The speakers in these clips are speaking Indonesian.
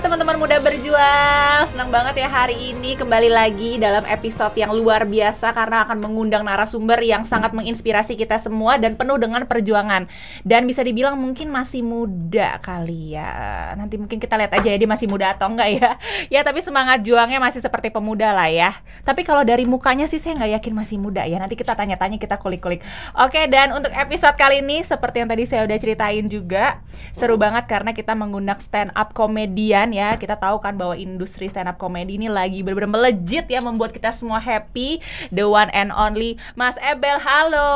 teman-teman muda berjuang, senang banget ya hari ini kembali lagi dalam episode yang luar biasa karena akan mengundang narasumber yang sangat menginspirasi kita semua dan penuh dengan perjuangan. Dan bisa dibilang mungkin masih muda kali ya. Nanti mungkin kita lihat aja ya dia masih muda atau enggak ya. Ya tapi semangat juangnya masih seperti pemuda lah ya. Tapi kalau dari mukanya sih saya nggak yakin masih muda ya. Nanti kita tanya-tanya, kita kulik-kulik. Oke, dan untuk episode kali ini seperti yang tadi saya udah ceritain juga, seru banget karena kita mengundang stand up komedian ya. Kita tahu kan bahwa industri stand up komedi ini lagi benar-benar melejit ya, membuat kita semua happy. The one and only Mas Ebel. Halo.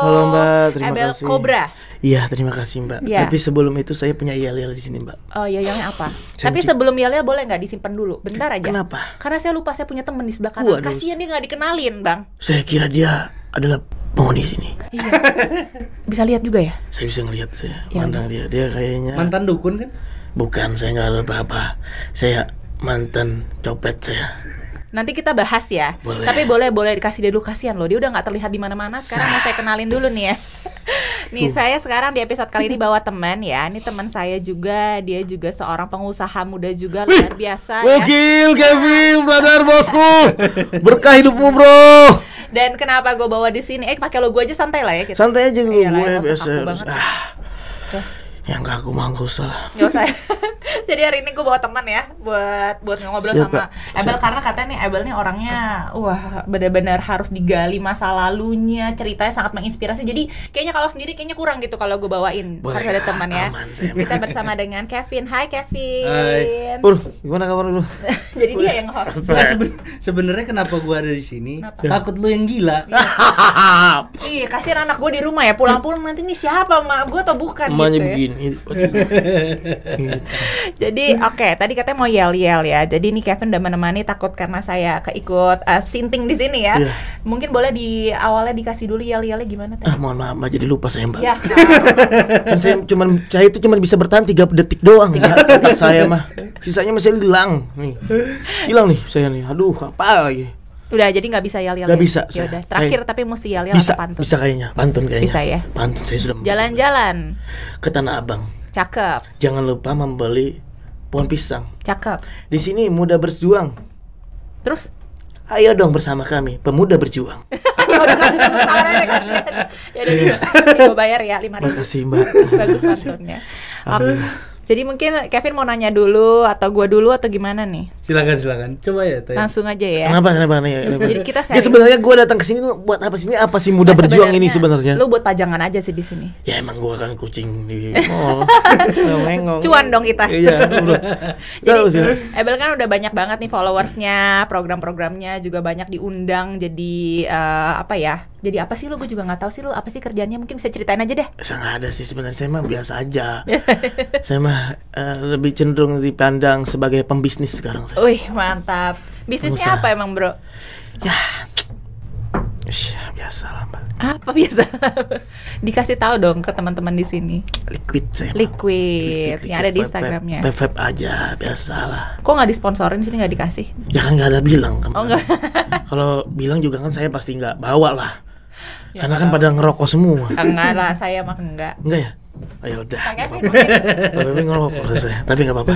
Halo Mbak, terima Ebel kasih. Cobra. Iya, terima kasih Mbak. Ya. Tapi sebelum itu saya punya yel-yel di sini Mbak. Oh iya, yelnya apa? Tapi sebelum yelnya boleh nggak disimpan dulu? Bentar aja. Kenapa? Karena saya lupa saya punya teman di sebelah kanan. Waduh. Kasian dia nggak dikenalin, Bang. Saya kira dia adalah penghuni sini. Iya. Bisa lihat juga ya? Saya bisa ngelihat, saya Ya, mandang dia. Dia kayaknya Mantan dukun kan? bukan, saya nggak ada apa-apa. Saya mantan copet saya. Nanti kita bahas ya. Boleh. Tapi boleh dikasih dulu, kasihan loh. Dia udah nggak terlihat di mana-mana. Sekarang mau saya kenalin dulu nih ya. Nih saya sekarang di episode kali ini bawa teman ya. Ini teman saya juga, dia juga seorang pengusaha muda juga luar biasa ya. Gokil, Kevin, brother bosku. Berkah hidupmu, bro. Dan kenapa gue bawa di sini? Pakai logo aja santai lah ya kita. Santai aja gue, Iyalah, nggak usah biasa. kaku banget. Yang kaku mah nggak usah lah. Nggak usah. Jadi hari ini gue bawa teman ya buat ngobrol Siap, sama Kak. Ebel. Siap. Karena katanya nih Ebel nih orangnya benar-benar harus digali masa lalunya, ceritanya sangat menginspirasi. Jadi kayaknya kalau sendiri kayaknya kurang gitu kalau gue bawain. Boleh, Harus ada teman ya. aman, saya Kita bersama dengan Kevin. Hai Kevin. Hai. Gimana kabar lu? Jadi dia yang host. Nggak, sebenarnya kenapa gua ada di sini? Kenapa? Takut lu yang gila. Iya, kasihan anak gue di rumah ya. Pulang-pulang nanti nih siapa, mak gue atau bukan Emaknya gitu ya. begini. Jadi oke, tadi katanya mau yel-yel ya. Jadi ini Kevin udah menemani, takut karena saya keikut sinting di sini ya. Iya. Mungkin boleh di awalnya dikasih dulu yel-yelnya gimana tadi? Mohon maaf Mbak, jadi lupa saya Mbak. Ya, Kan saya itu cuma bisa bertahan 3 detik doang Mbak. Otak saya mah. Sisanya masih hilang. Nih. Hilang nih saya nih. Aduh, apa lagi? udah jadi nggak bisa yel-yel. Nggak ya? bisa, Ya saya. udah, terakhir tapi mesti yel-yel Bisa, atau pantun. bisa kayaknya. Pantun kayaknya. Bisa ya? Pantun saya sudah Jalan-jalan. ke Tanah Abang. Cakep, Jangan lupa membeli pohon pisang. cakep. Di sini muda berjuang. Terus Ayo dong bersama kami, pemuda berjuang. udah kasih tepuk tangan aja kasihan. Ya udah nih gue bayar ya 5.000. Makasih Mbak. Bagus pantunnya. Oke. Alhamdulillah. Jadi mungkin Kevin mau nanya dulu atau gua dulu atau gimana nih? Silakan. Coba ya, Teh. Langsung aja ya. Kenapa nih? Jadi kita Ya sharing. sebenarnya gue datang ke sini tuh buat apa sih? Ini apa sih muda Nah, berjuang ini sebenarnya? Lu buat pajangan aja sih di sini. Ya emang gue kan kucing di mall. Mengong. Cuan dong kita. Iya, bro. Tahu sih. Jadi Ebel kan udah banyak banget nih followersnya, program-programnya juga banyak diundang. Jadi apa ya? Jadi apa sih lu? Gue juga nggak tahu sih lu apa sih kerjanya. Mungkin bisa ceritain aja deh. Saya nggak ada sih sebenarnya, saya mah biasa aja. Saya mah lebih cenderung dipandang sebagai pembisnis sekarang saya. Wih mantap. Bisnisnya Pengusaha. apa emang bro? Ya biasa lah Mbak. Apa biasa? Dikasih tahu dong ke teman-teman di sini. Liquid saya. Liquid, yang ada di vape, Instagramnya. Vape aja biasa lah. Kok nggak disponsorin di sini, nggak dikasih? Ya kan nggak ada bilang. Oh enggak. Kalau bilang juga kan saya pasti nggak bawa lah. Ya, Karena kan pada ngerokok semua. Enggak lah, saya mah enggak. Enggak ya? Ayo udah. Kang nggak Kevin apa-apa. Tapi ngerokok saya. Tapi nggak apa-apa.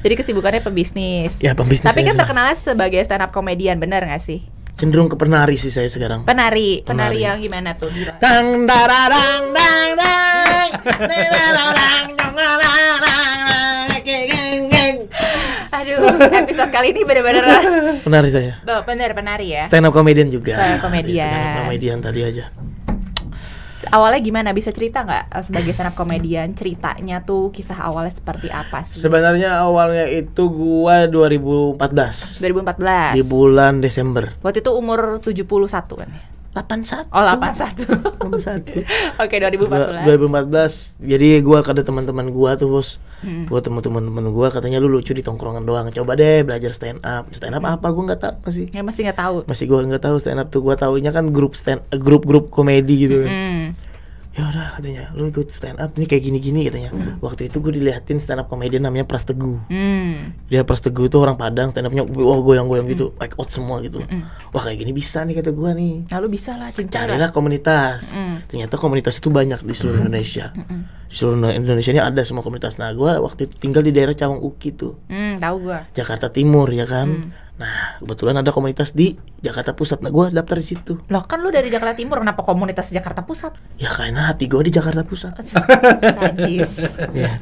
Jadi kesibukannya pebisnis. Ya pembisnis. Tapi saya kan terkenalnya sebagai stand up komedian, benar nggak sih? cenderung ke penari sih saya sekarang. Penari Penari. yang gimana tuh? Gila. Tang dararang dang dang dararang dang dararang geng geng. Aduh, episode kali ini benar-benar Penari saya. benar penari ya. Stand up comedian juga. Stand up comedian. Stand up comedian tadi aja. Awalnya gimana? Bisa cerita nggak sebagai stand up comedian? Ceritanya tuh kisah awalnya seperti apa sih? Sebenarnya awalnya itu gua 2014. 2014. Di bulan Desember. Waktu itu umur 71 kan ya? 81. Oh 81. 81. Oke 2014. 2014. Jadi gua ada teman-teman gua tuh, Bos. Gua teman-teman gua katanya lu lucu di tongkrongan doang. Coba deh belajar stand up. Stand up apa gua enggak tahu masih. Ya masih nggak tahu. Masih gua enggak tahu stand up tuh. Gua taunya kan grup grup komedi gitu kan. Ya udah katanya, lu ikut stand up nih kayak gini-gini katanya. Waktu itu gue diliatin stand up komedian namanya Pras Teguh. Dia Pras Teguh itu orang Padang, stand upnya wah goyang-goyang gitu, like out semua gitu. Wah kayak gini bisa nih kata gue nih. Lalu bisa lah, Carilah komunitas. Ternyata komunitas itu banyak di seluruh Indonesia. Di seluruh Indonesia ini ada semua komunitas. Nah gue waktu itu tinggal di daerah Cawang Uki tuh. Tahu gue. Jakarta Timur ya kan. Nah kebetulan ada komunitas di Jakarta Pusat. Nah gue daftar di situ. Loh kan lu dari Jakarta Timur, kenapa komunitas Jakarta Pusat? Ya karena hati gue di Jakarta Pusat. Sadis. Ya.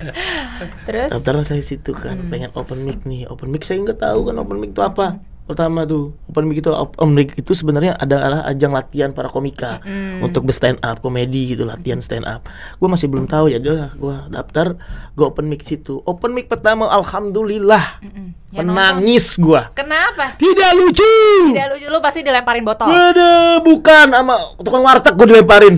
Terus? Daftar saya situ kan, pengen open mic nih. Open mic saya nggak tahu kan open mic itu apa. Pertama tuh open mic itu sebenarnya adalah ajang latihan para komika untuk stand up komedi gitu, latihan stand up. Gue masih belum tahu ya, udah gue daftar, gue open mic situ. Open mic pertama alhamdulillah menangis gue. Kenapa? Tidak lucu. Tidak lucu, lu pasti dilemparin botol. Waduh, bukan sama tukang warteg gue dilemparin.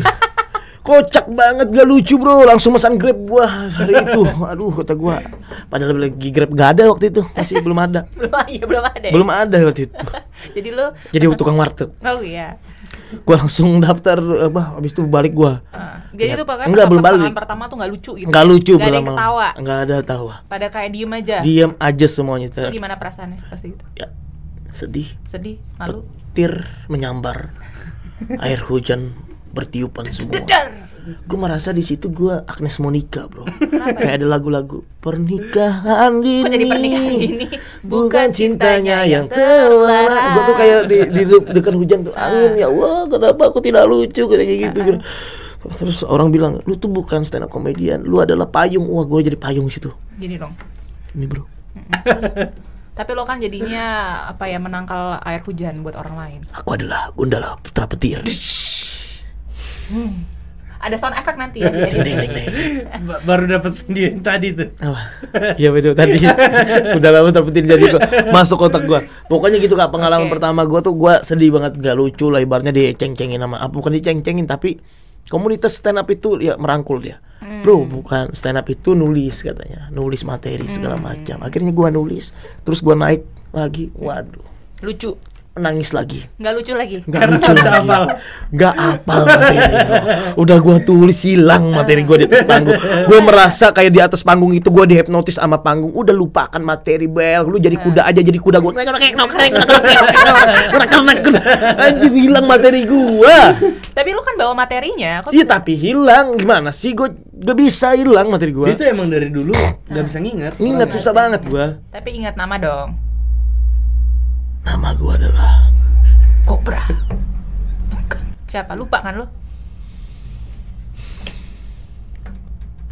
Kocak banget, gak lucu bro. Langsung pesan Grab gua hari itu. Aduh kata gua, padahal lagi Grab gak ada waktu itu. Masih belum ada. Belum ada waktu itu. Jadi tukang warteg. Oh iya. Gua langsung daftar habis itu balik gua. Jadi itu pokoknya enggak, belum balik. Pertama tuh gak lucu gitu. Gak lucu, gak ada yang ketawa. Enggak ada tawa. Pada kayak diem aja. Diem aja semuanya. Terus gimana perasaannya pasti gitu? Ya, sedih, malu. petir menyambar. Air hujan bertiupan semua. Gue merasa di situ gue Agnes Monica bro. Kayak ada lagu-lagu pernikahan dini. Kok jadi pernikahan dini? Bukan cintanya yang terlarang. Gue tuh kayak di dekat hujan tuh angin. Ya Allah, kenapa aku tidak lucu kayak gitu. Terus orang bilang, lu tuh bukan stand up comedian, lu adalah payung. Wah, gue jadi payung situ. Gini dong. Ini bro. Tapi lo kan jadinya menangkal air hujan buat orang lain. Aku adalah Gundala Putra Petir. Ada sound effect nanti ya. Baru dapat video yang tadi tuh. Iya betul tadi. Udah lama terpetir jadi gua masuk otak gua. Pokoknya gitu Kak, pengalaman pertama gua tuh gua sedih banget, gak lucu lah, ibaratnya diceng-cengin sama bukan diceng-cengin tapi komunitas stand up itu ya merangkul dia. Bro, bukan stand up itu nulis katanya, nulis materi segala macam. Akhirnya gua nulis, terus gua naik lagi. Waduh. Lucu. Nangis lagi. Nggak lucu lagi. Nggak lucu lagi. Nggak apal materi. Udah gue tulis hilang materi gue di atas panggung. Gue merasa kayak di atas panggung itu gue dihipnotis sama panggung. Udah lupakan materi bel. Lu jadi kuda aja, jadi kuda gue. Anjir hilang materi gue. Tapi lu kan bawa materinya. Iya tapi hilang. Gimana sih gue gak bisa hilang materi gue. Itu emang dari dulu nggak bisa nginget. Nginget susah banget gue. Tapi ingat nama dong. Nama gue adalah Kobra. Bukan. Siapa? Lupa kan lo?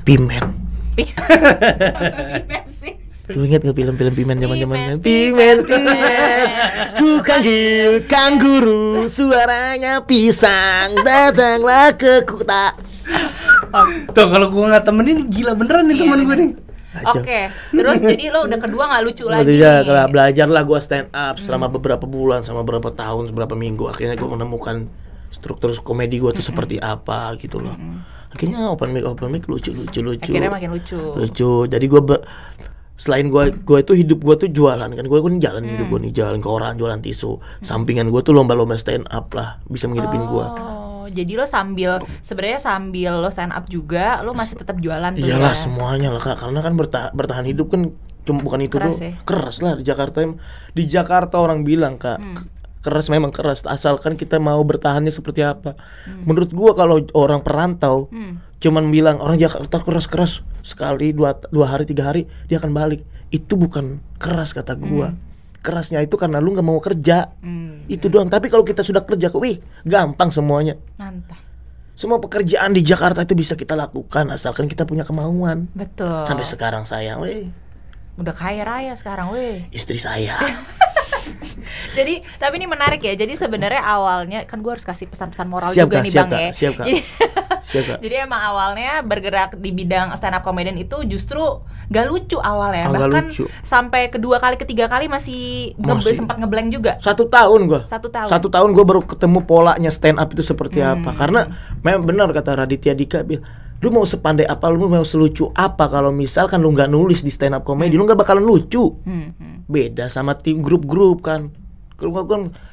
Pimen. Pimen sih. Lu inget gak film-film Pimen zaman-zamannya? Pimen. Ku panggil kanguru, suaranya pisang, datanglah ke kota. Tuh kalau gua nggak temenin gila beneran nih teman gue nih. Oke, terus jadi lo udah kedua nggak lucu lagi. Ya, belajar lah gue stand up selama beberapa bulan, sama beberapa tahun, beberapa minggu. Akhirnya gue menemukan struktur komedi gue tuh seperti apa gitu loh. Akhirnya open mic lucu. Akhirnya makin lucu. Jadi gue selain gue itu hidup gue tuh jualan kan, gue kan jalan hidup gue nih, jalan koran, jualan tisu. Sampingan gue tuh lomba-lomba stand up lah, bisa menghidupin gue. Jadi lo sambil lo stand up juga, lo masih tetap jualan tuh. Iyalah semuanya lah Kak, karena kan bertahan hidup kan cuma bukan itu keras tuh. Ya? Keras lah di Jakarta. Di Jakarta orang bilang Kak, keras memang keras, asalkan kita mau bertahannya seperti apa. Menurut gua kalau orang perantau cuman bilang orang Jakarta keras sekali 2 hari 3 hari dia akan balik. Itu bukan keras kata gua. Kerasnya itu karena lu nggak mau kerja. Itu doang. Tapi kalau kita sudah kerja, gampang semuanya. Mantap. Semua pekerjaan di Jakarta itu bisa kita lakukan asalkan kita punya kemauan. Betul. Sampai sekarang saya, udah kaya raya sekarang, istri saya. Jadi, tapi ini menarik ya. Jadi sebenarnya awalnya kan gue harus kasih pesan-pesan moral siap, juga Kak, nih siap, Bang Kak, ya. Siap, Kak. Siap, Kak. Jadi emang awalnya bergerak di bidang stand up comedian itu justru gak lucu awalnya. Bahkan lucu. Sampai kedua kali, ketiga kali masih sempat ngeblank juga. 1 tahun gue. 1 tahun gue baru ketemu polanya stand up itu seperti apa. Karena memang benar kata Raditya Dika bilang, lu mau sepandai apa, lu mau selucu apa, kalau misalkan lu nggak nulis di stand up comedy, lu nggak bakalan lucu. Beda sama tim grup-grup kan.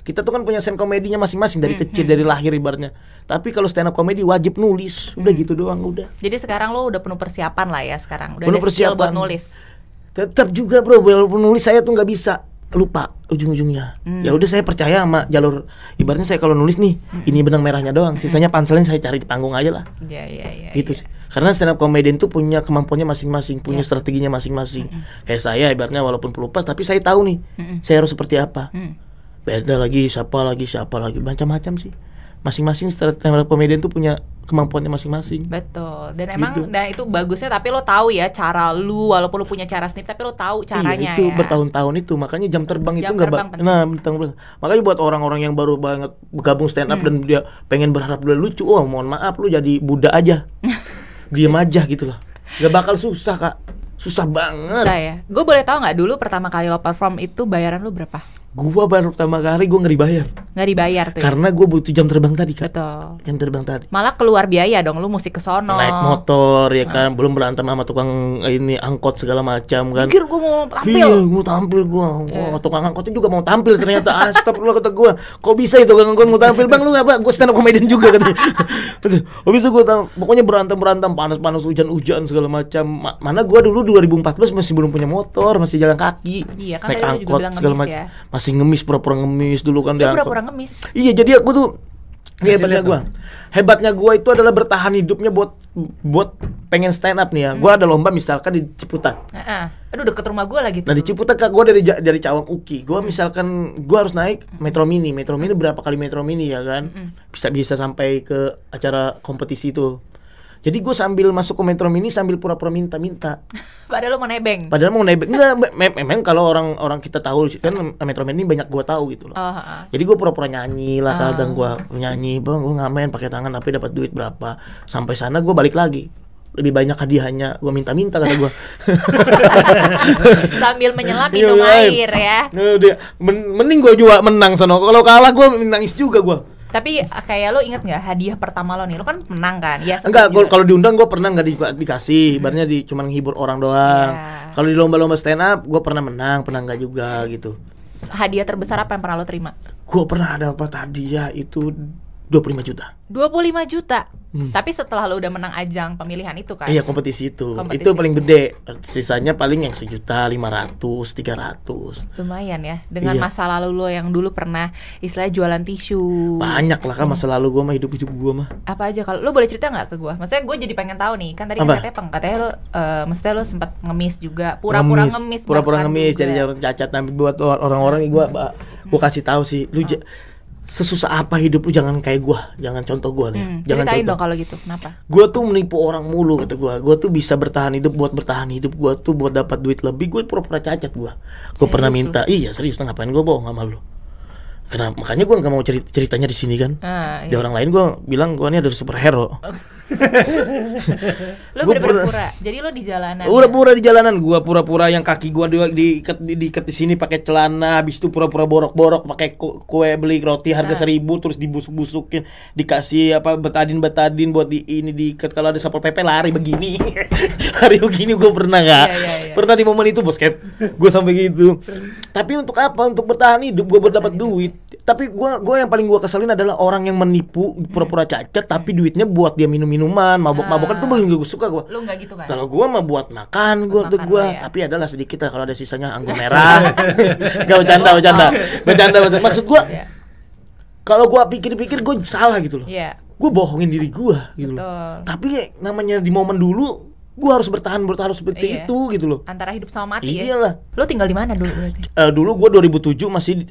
Kita tuh kan punya stand komedinya masing-masing dari kecil, dari lahir ibaratnya. Tapi kalau stand up komedi wajib nulis, udah gitu doang udah. Jadi sekarang lo udah penuh persiapan lah ya sekarang. Udah Penuh ada skill buat persiapan. nulis. Tetap juga bro, walaupun nulis saya tuh nggak bisa lupa ujung-ujungnya. Ya udah saya percaya sama jalur. Ibaratnya saya kalau nulis nih, ini benang merahnya doang. Sisanya punchline saya cari di panggung aja lah. Iya. Gitu sih. Karena stand up comedian tuh punya kemampuannya masing-masing, punya strateginya masing-masing. Kayak saya ibaratnya walaupun pelupas tapi saya tahu nih saya harus seperti apa. Beda lagi siapa lagi macam-macam sih. Masing-masing stand up comedian tuh punya kemampuannya masing-masing. Betul. Dan emang Gitu. nah itu bagusnya, tapi lo tahu ya cara lu, walaupun lo punya cara sendiri tapi lo tahu caranya iya, itu ya. bertahun-tahun itu makanya jam terbang itu Jam nggak terbang penting. makanya buat orang-orang yang baru banget bergabung stand up dan dia pengen berharap dia lucu, oh mohon maaf lu jadi Buddha aja. Diem aja gitu lah. Gak bakal susah kak, susah banget. Susah ya. Gue boleh tahu nggak dulu pertama kali lo perform itu bayaran lo berapa? Gua baru pertama kali gua nggak dibayar Nggak dibayar tuh ya? karena gua butuh jam terbang tadi kak. Betul. Jam terbang tadi. Malah keluar biaya dong, lu mesti ke sono. Naik motor ya kan, belum berantem sama tukang ini angkot segala macam kan. Pikir gue mau tampil. Iya, mau tampil gua. Wah, tukang angkotnya juga mau tampil ternyata. Astagfirullah kata gua. Kok bisa itu tukang angkot mau tampil? Bang, lu apa? Gua stand up comedian juga katanya. Habis itu gua pokoknya berantem, panas-panas, hujan-hujan segala macam. Mana gua dulu 2014 masih belum punya motor, masih jalan kaki. Iya, kan naik tadi lu juga angkot bilang segala ngemis macam. ya. Masih ngemis, pura-pura ngemis dulu kan di Lu angkot. pura-pura ngemis. Iya, jadi aku tuh hebatnya gua itu adalah bertahan hidupnya buat pengen stand up nih ya. Gua ada lomba misalkan di Ciputat. Aduh, deket rumah gue lagi tuh. Nah di Ciputat kak, gue dari Cawang Uki. Gue misalkan gue harus naik Metro Mini berapa kali Metro Mini ya kan? Bisa sampai ke acara kompetisi itu. Jadi gue sambil masuk ke Metro Mini sambil pura-pura minta. Padahal lo mau nebeng. Padahal mau nebeng enggak, memang kalau orang kita tahu kan Metro Mini banyak gue tahu gitu loh. Jadi gue pura-pura nyanyi lah, kadang gue nyanyi, bang gue ngamen pakai tangan tapi dapat duit berapa. Sampai sana gue balik lagi. Lebih banyak hadiahnya, gue minta kata gue. Sambil menyelam minum air ya. Mending gue juga menang sono. Kalau kalah gue nangis juga gue. Tapi kayak lo inget nggak hadiah pertama lo nih? Lo kan menang kan? Ya, Enggak, kalau diundang gue pernah nggak dikasih. Ibaratnya cuma menghibur orang doang. Yeah. Kalau di lomba-lomba stand up, gue pernah menang, pernah enggak juga gitu. Hadiah terbesar apa yang pernah lo terima? Gue pernah dapat hadiah itu 25 juta. 25 juta. Tapi setelah lo udah menang ajang pemilihan itu kan? Iya, kompetisi itu. Itu paling gede. Sisanya paling yang 1.500.000, 300. Lumayan ya. Dengan Iya. masa lalu lo yang dulu pernah istilahnya jualan tisu. Banyak lah kan masa lalu gue mah, hidup gue mah. Apa aja, kalau lo boleh cerita nggak ke gue? Maksudnya gue jadi pengen tahu nih. Kan tadi Apa? katanya lo maksudnya lo sempat ngemis juga. Pura-pura ngemis. Pura-pura bahkan ngemis juga. jadi orang cacat. Tapi buat orang-orang gue kasih tahu sih, lu sesusah apa hidup lu, jangan kayak gua, jangan contoh gua nih. Jangan Ceritain contoh. dong kalau gitu. Kenapa? Gua tuh menipu orang mulu kata gua. Gua tuh bisa bertahan hidup, buat gua tuh buat dapat duit lebih, gua pura-pura cacat gua. Gua pernah minta, iya serius, ngapain gua bohong sama lu. Kenapa? Makanya gua nggak mau ceritanya di sini kan. Di orang lain gua bilang gua ini ada superhero. Lo Gua bener-bener pura. Jadi lo di jalanan. Pura-pura di jalanan, gua pura-pura yang kaki gua diikat di sini pakai celana, habis itu pura-pura borok-borok pakai kue beli roti harga 1.000 terus dibusuk-busukin, dikasih apa betadin buat diikat, kalau ada Satpol PP lari begini. Hari begini gua pernah enggak? Iya. Pernah di momen itu, Bos Cap. Gua sampai gitu. Tapi untuk apa? Untuk bertahan hidup, gua buat dapat duit. Tapi gua yang paling gua keselin adalah orang yang menipu pura-pura cacat tapi duitnya buat dia minum-minuman, mabok-mabokan, itu paling gua suka gua. Lu nggak gitu kan? Kalau gua mah buat makan gua, ya. tapi adalah sedikit lah kalau ada sisanya anggur merah. Gak bercanda. Maksud gua, kalau gua pikir-pikir gua salah gitu loh. Iya. Gua bohongin diri gua gitu loh. Betul. Tapi namanya di momen dulu, gua harus bertahan seperti itu gitu loh. Antara hidup sama mati Iyalah. ya. Lu tinggal di mana dulu berarti? Dulu gua 2007 masih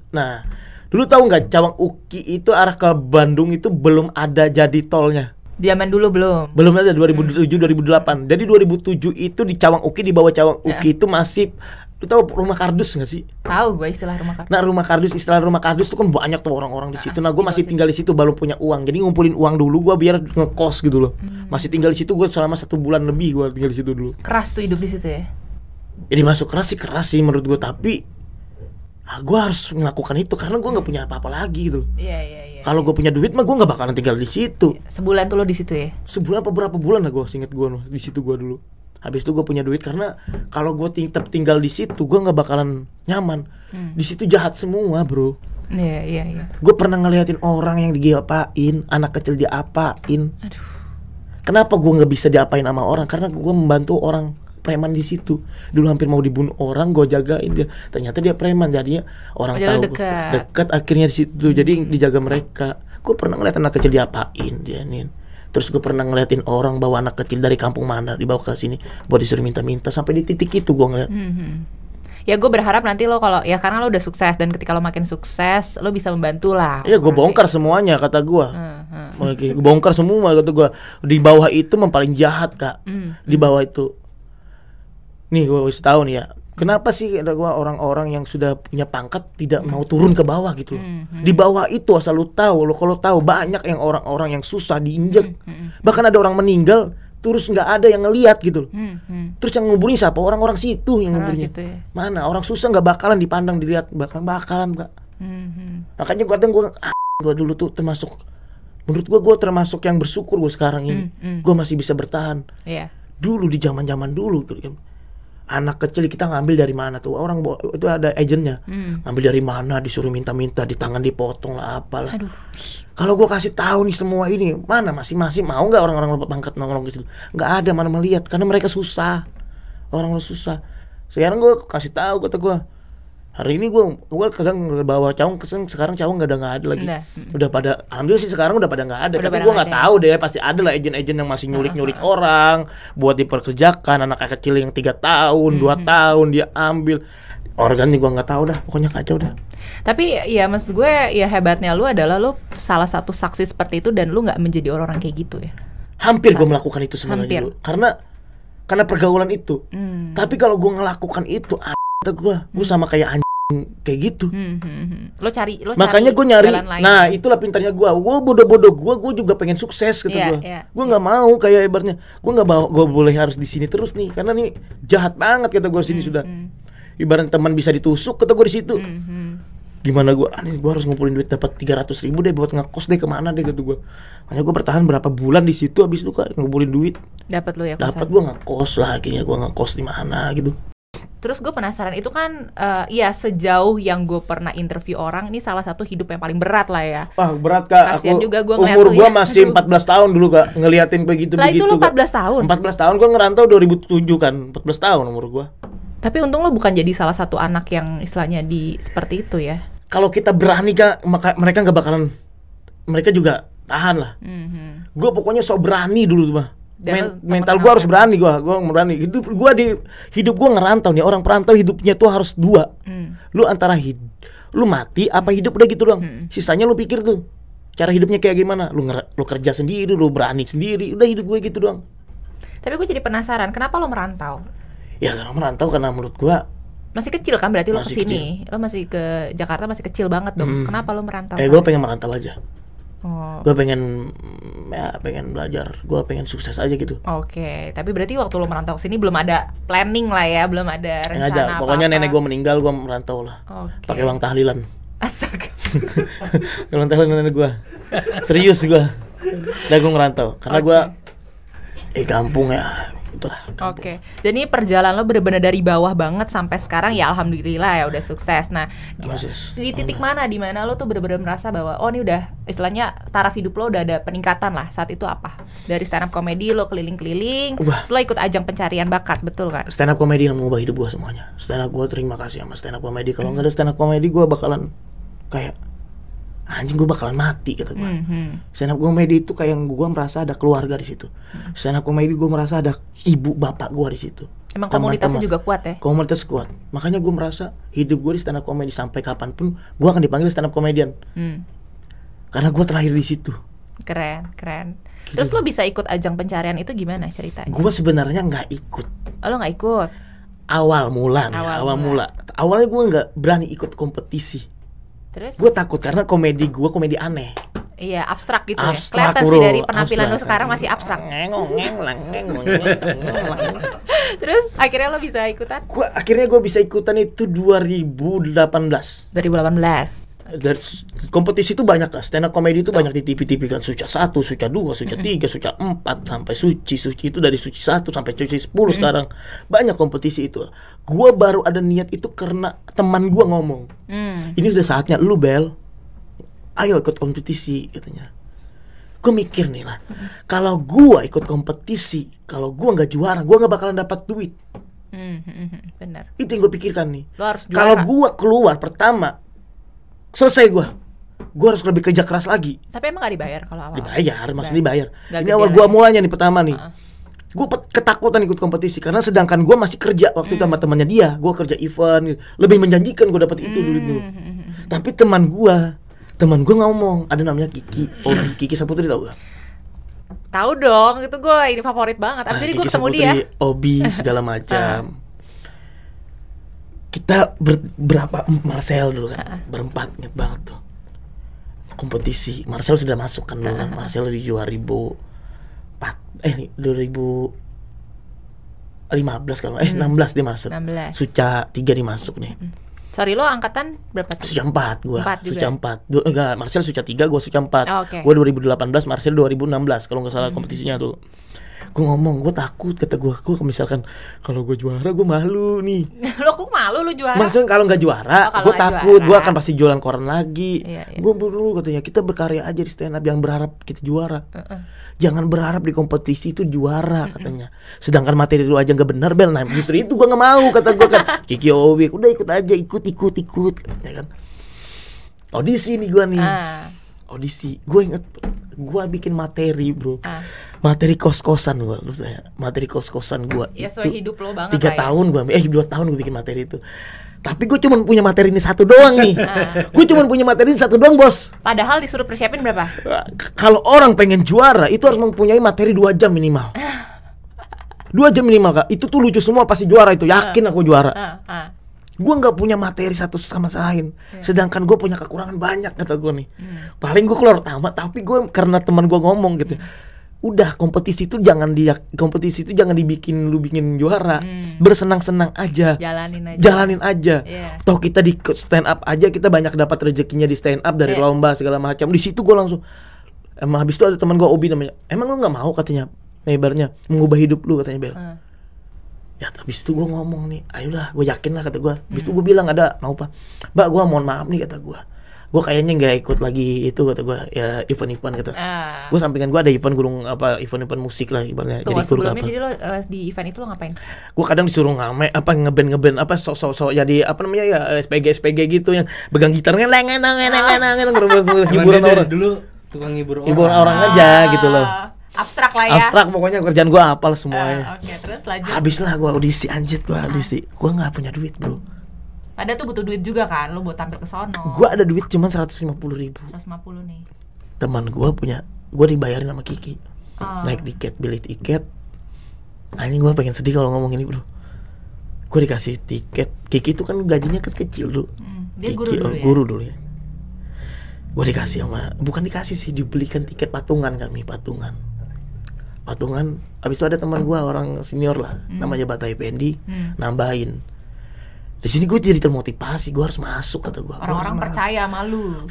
dulu tahu nggak, Cawang Uki itu arah ke Bandung itu belum ada jadi tolnya. Zaman dulu belum Belum ada, 2007 2008. Jadi 2007 itu di Cawang Uki, di bawah Cawang Uki itu masih, lu tahu rumah kardus nggak sih? Tahu gue istilah rumah kardus. Nah, istilah rumah kardus itu kan banyak tuh orang-orang di situ. Nah, gue masih tinggal di situ, belum punya uang. Jadi ngumpulin uang dulu gue biar ngekos gitu loh. Masih tinggal di situ gue selama 1 bulan lebih, gue tinggal di situ dulu. Keras tuh hidup di situ ya. Jadi masuk keras sih menurut gue, tapi gue harus melakukan itu karena gue nggak punya apa-apa lagi gitu. Iya. Kalau gue punya duit mah gue nggak bakalan tinggal di situ. Sebulan tuh lo di situ ya. Sebulan apa berapa bulan lah gue, inget gue di situ gue dulu. Habis itu gue punya duit karena kalau gue tetap tinggal di situ gue nggak bakalan nyaman. Di situ jahat semua bro. Iya, iya, iya. Gue pernah ngeliatin orang yang diapain, anak kecil diapain. Aduh. Kenapa gue nggak bisa diapain sama orang? Karena gue membantu orang preman di situ. Dulu hampir mau dibunuh orang, gue jagain dia. Ternyata dia preman, jadinya orang Oh, jadi tahu dekat. dekat akhirnya di situ. Jadi dijaga mereka. Gue pernah ngeliat anak kecil diapain dia nih. Terus gue pernah ngeliatin orang bawa anak kecil dari kampung mana dibawa ke sini buat disuruh minta-minta. Sampai di titik itu gue ngeliat. Ya gue berharap nanti lo kalau ya karena lo udah sukses dan ketika lo makin sukses lo bisa membantu lah. Iya, gue bongkar semuanya kata gue. Oke, gue bongkar semua kata gue. Di bawah itu memang paling jahat kak. Di bawah itu. Nih gue harus tahu nih ya. Kenapa sih ada gua orang-orang yang sudah punya pangkat tidak mau turun ke bawah gitu loh. Di bawah itu asal lu tahu, lo kalau tahu banyak yang orang-orang yang susah diinjek. Bahkan ada orang meninggal terus nggak ada yang ngelihat gitu loh. Terus yang nguburin siapa? Orang-orang situ yang Orang nguburin. situ ya. Mana orang susah nggak bakalan dipandang dilihat, bakalan kak. Makanya gua dulu tuh termasuk, menurut gua termasuk yang bersyukur gua sekarang ini. Gua masih bisa bertahan. Iya. Dulu di zaman-zaman dulu gitu kan. Anak kecil kita ngambil dari mana tuh? Orang itu ada agennya. Ngambil dari mana, disuruh minta-minta, di tangan dipotong lah apalah. Aduh. Kalau gue kasih tahu nih semua ini, mana masing-masing mau nggak orang-orang pangkat nongkrong gitu? Nggak ada, mana melihat karena mereka susah. Orang susah. Sekarang gue kasih tahu, kata gue, hari ini gue kadang bawa caung, sekarang caung nggak ada lagi. Udah pada, alhamdulillah sih sekarang udah pada nggak ada. Udah Tapi pada gue nggak nggak ada. tahu deh, pasti ada lah agen-agen yang masih nyulik-nyulik orang buat diperkerjakan. Anak kecil yang 3 tahun, 2 tahun dia ambil. Organ nih gue nggak tahu dah, pokoknya kacau dah. Tapi ya maksud gue ya hebatnya lu adalah lu salah satu saksi seperti itu dan lu nggak menjadi orang kayak gitu ya. Hampir gue melakukan itu sebenarnya Hampir. dulu. Karena pergaulan itu. Tapi kalau gue ngelakukan itu, kata gue sama kayak anjing kayak gitu. Lo cari Makanya gue nyari. jalan lain. Nah, itulah pintarnya gue. Gue bodoh-bodoh gue juga pengen sukses kata Iya, gue. iya. Gue nggak mau kayak ibaratnya. Gue nggak mau. Gue boleh harus di sini terus nih. Karena nih jahat banget kata gue sini sudah. Ibarat teman bisa ditusuk kata gue di situ. Gimana gue? Nih gue harus ngumpulin duit dapat 300.000 deh buat ngekos deh kemana deh kata gue. Makanya gue bertahan berapa bulan di situ. Habis itu kan ngumpulin duit. Dapat lu ya Dapat kosan. gue ngekos lah. Akhirnya gue ngekos di mana gitu. Terus gue penasaran itu kan ya sejauh yang gue pernah interview orang ini salah satu hidup yang paling berat lah ya. Wah berat kak. Kasian Aku juga gua ngeliat umur tuh gue ya. masih Aduh. 14 tahun dulu kak ngeliatin begitu Lah itu lu Kak. 14 tahun. 14 tahun gue ngerantau 2007 kan. 14 tahun umur gue. Tapi untung lo bukan jadi salah satu anak yang istilahnya di seperti itu ya. Kalau kita berani kak, maka mereka nggak bakalan. Mereka juga tahan lah. Gue pokoknya sok berani dulu tuh mah. Dan lu Mental temen gue harus apa? berani, gue berani. Hidup gue ngerantau nih. Orang perantau hidupnya tuh harus 2. Lu antara lu mati apa hidup udah gitu doang. Sisanya lu pikir tuh cara hidupnya kayak gimana. Lu kerja sendiri, lu berani sendiri. Udah hidup gue gitu doang. Tapi gue jadi penasaran kenapa lo merantau? Ya karena merantau karena menurut gue Masih kecil kan berarti lo Masih kesini. Lo masih ke Jakarta masih kecil banget dong. Kenapa lo merantau? gue pengen merantau aja. Oh. Gue pengen belajar. Gue pengen sukses aja gitu. Oke, tapi berarti waktu lo merantau ke sini belum ada planning lah ya, belum ada Pengen rencana aja. apa-apa. Pokoknya nenek gue meninggal, gue merantau lah. Oke. Pakai uang tahlilan. Astaga. Uang tahlilan nenek gue. Serius gue. Udah gue ngerantau. Karena gue kampung ya. Itulah. Oke. Jadi perjalanan lo bener-bener dari bawah banget sampai sekarang ya alhamdulillah ya udah sukses. Nah, di titik mana di mana lo tuh bener-bener merasa bahwa oh ini udah istilahnya taraf hidup lo udah ada peningkatan lah. Saat itu apa? Dari stand up comedy lo keliling-keliling, terus lo ikut ajang pencarian bakat, betul kan? Stand up comedy yang mengubah hidup gue semuanya. Stand up gue terima kasih sama stand up comedy. Kalau nggak ada stand up comedy gue bakalan kayak anjing, gue bakalan mati kata gue. Stand up comedy itu kayak gue merasa ada keluarga di situ. Stand up comedy gue merasa ada ibu bapak gue di situ. Emang komunitasnya Teman-teman. juga kuat ya? Komunitas kuat. Makanya gue merasa hidup gue di stand up comedy sampai kapanpun gue akan dipanggil stand up comedian. Karena gue terlahir di situ. Keren. Terus lo bisa ikut ajang pencarian itu gimana ceritanya? Gue sebenarnya nggak ikut. Oh, lo nggak ikut? Awal mula. Awalnya gue nggak berani ikut kompetisi. Terus? Gue takut karena komedi gue komedi aneh. Iya, abstrak gitu Abstrak, ya. Kelihatan bro. sih dari penampilan lo Abstrak. sekarang masih abstrak. Terus akhirnya lo bisa ikutan? Akhirnya gue bisa ikutan itu 2018. 2018. Dari kompetisi itu banyak kan, stand up comedy itu banyak di TV-TV kan, Suca 1, Suca 2, Suca 3, Suca 4 sampai Suci itu dari Suci 1 sampai Suci 10 sekarang. Banyak kompetisi itu. Gua baru ada niat itu karena teman gua ngomong. Ini sudah saatnya lu Bel. Ayo ikut kompetisi katanya. Gue mikir nih lah, kalau gua ikut kompetisi, kalau gua nggak juara, gua nggak bakalan dapat duit. Benar. Itu yang gue pikirkan nih. Lo harus juara. Kalau gua keluar pertama, selesai gua harus lebih kerja keras lagi. Tapi emang gak dibayar kalau awal? Dibayar, maksudnya dibayar. Gak Ini awal gua mulanya nih pertama nih. Gue ketakutan ikut kompetisi karena sedangkan gua masih kerja waktu itu sama temannya dia. Gua kerja event, lebih menjanjikan gua dapat itu dulu itu. Tapi teman gua ngomong, ada namanya Kiki, Obi, Kiki Saputri tahu gak? Tahu dong, itu gue ini favorit banget. Abis ini gue ketemu Saputri, dia. Obi segala macam. Kita berapa Marcel dulu kan, berempat, inget banget tuh. Kompetisi, Marcel sudah masuk kan dulu kan, Marcel di 2015 kalau 16 dia masuk. 16. Suca 3 dimasuk nih. Sorry, lo angkatan berapa tuh? Suca 4 gua. 4 juga. Suca 4. Enggak, Marcel Suca 3, gua Suca 4. Oh, okay. Gua 2018, Marcel 2016 kalau enggak salah kompetisinya tuh. Gua ngomong, gua takut kata gua misalkan kalau gua juara gua malu nih. Lo kok malu lu juara? Maksudnya kalau nggak juara, kalau gua nggak takut, juara. gua akan pasti jualan koran lagi. Iya. Gua perlu katanya kita berkarya aja di stand up, yang berharap kita juara. Jangan berharap di kompetisi itu juara katanya. Sedangkan materi lu aja nggak benar Bel. Nah justru itu gua nggak mau kata gua kan. Kiki Owi udah ikut aja, ikut katanya kan. Audisi nih gua nih. Audisi. Gua inget gua bikin materi bro. Materi kos-kosan gua, lu tanya. Materi kos-kosan gua Ya itu sesuai hidup lo banget 3 tahun gua, 2 tahun gua bikin materi itu. Tapi gue cuma punya materi ini 1 doang nih. Gue cuma punya materi ini 1 doang bos. Padahal disuruh persiapin berapa? Kalau orang pengen juara itu harus mempunyai materi 2 jam minimal. 2 jam minimal kak. Itu tuh lucu semua pasti juara itu. Yakin aku juara. Gue nggak punya materi satu sama lain. Sedangkan gue punya kekurangan banyak kata gue nih. Paling gue keluar pertama. Tapi gue karena teman gue ngomong gitu. Udah kompetisi itu jangan dibikin lu bikin juara. Bersenang-senang aja. Jalanin aja. Toh kita di stand up aja kita banyak dapat rezekinya di stand up dari lomba segala macam. Di situ gue langsung emang habis itu ada teman gue Obi namanya. Emang lu nggak mau katanya lebarnya mengubah hidup lu katanya Bel. Ya habis itu gue ngomong nih, ayolah gue yakin lah kata gue. Habis itu gue bilang ada mau apa? Mbak gue mohon maaf nih kata gue. Gue kayaknya nggak ikut lagi itu kata gue ya event-event kata. Gue sampingan gue ada event-event musik lah ibaratnya. Jadi sebelumnya jadi lo di event itu lo ngapain? Gue kadang disuruh ngeband sok jadi apa namanya ya SPG gitu yang pegang gitarnya hiburan orang. Dulu tukang hibur orang aja gitu loh. Abstrak lah ya. Abstrak pokoknya kerjaan gue hafal semuanya. Oke, terus lanjut. Habis lah gue audisi gue nggak punya duit bro. Ada tuh butuh duit juga kan, lo buat tampil ke sono. Gue ada duit cuma 150.000. 150 nih. Teman gue dibayarin sama Kiki. Naik tiket, beli tiket. Anjing gue pengen sedih kalau ngomong ini bro. Gue dikasih tiket. Kiki itu kan gajinya kecil dulu. Dia Kiki, guru dulu ya. Gue dikasih bukan dikasih sih, dibelikan tiket patungan. Abis itu ada teman gue orang senior lah, namanya Batai Pendi, nambahin. Di sini gue jadi termotivasi, gue harus masuk kata gue. Orang-orang percaya sama lu.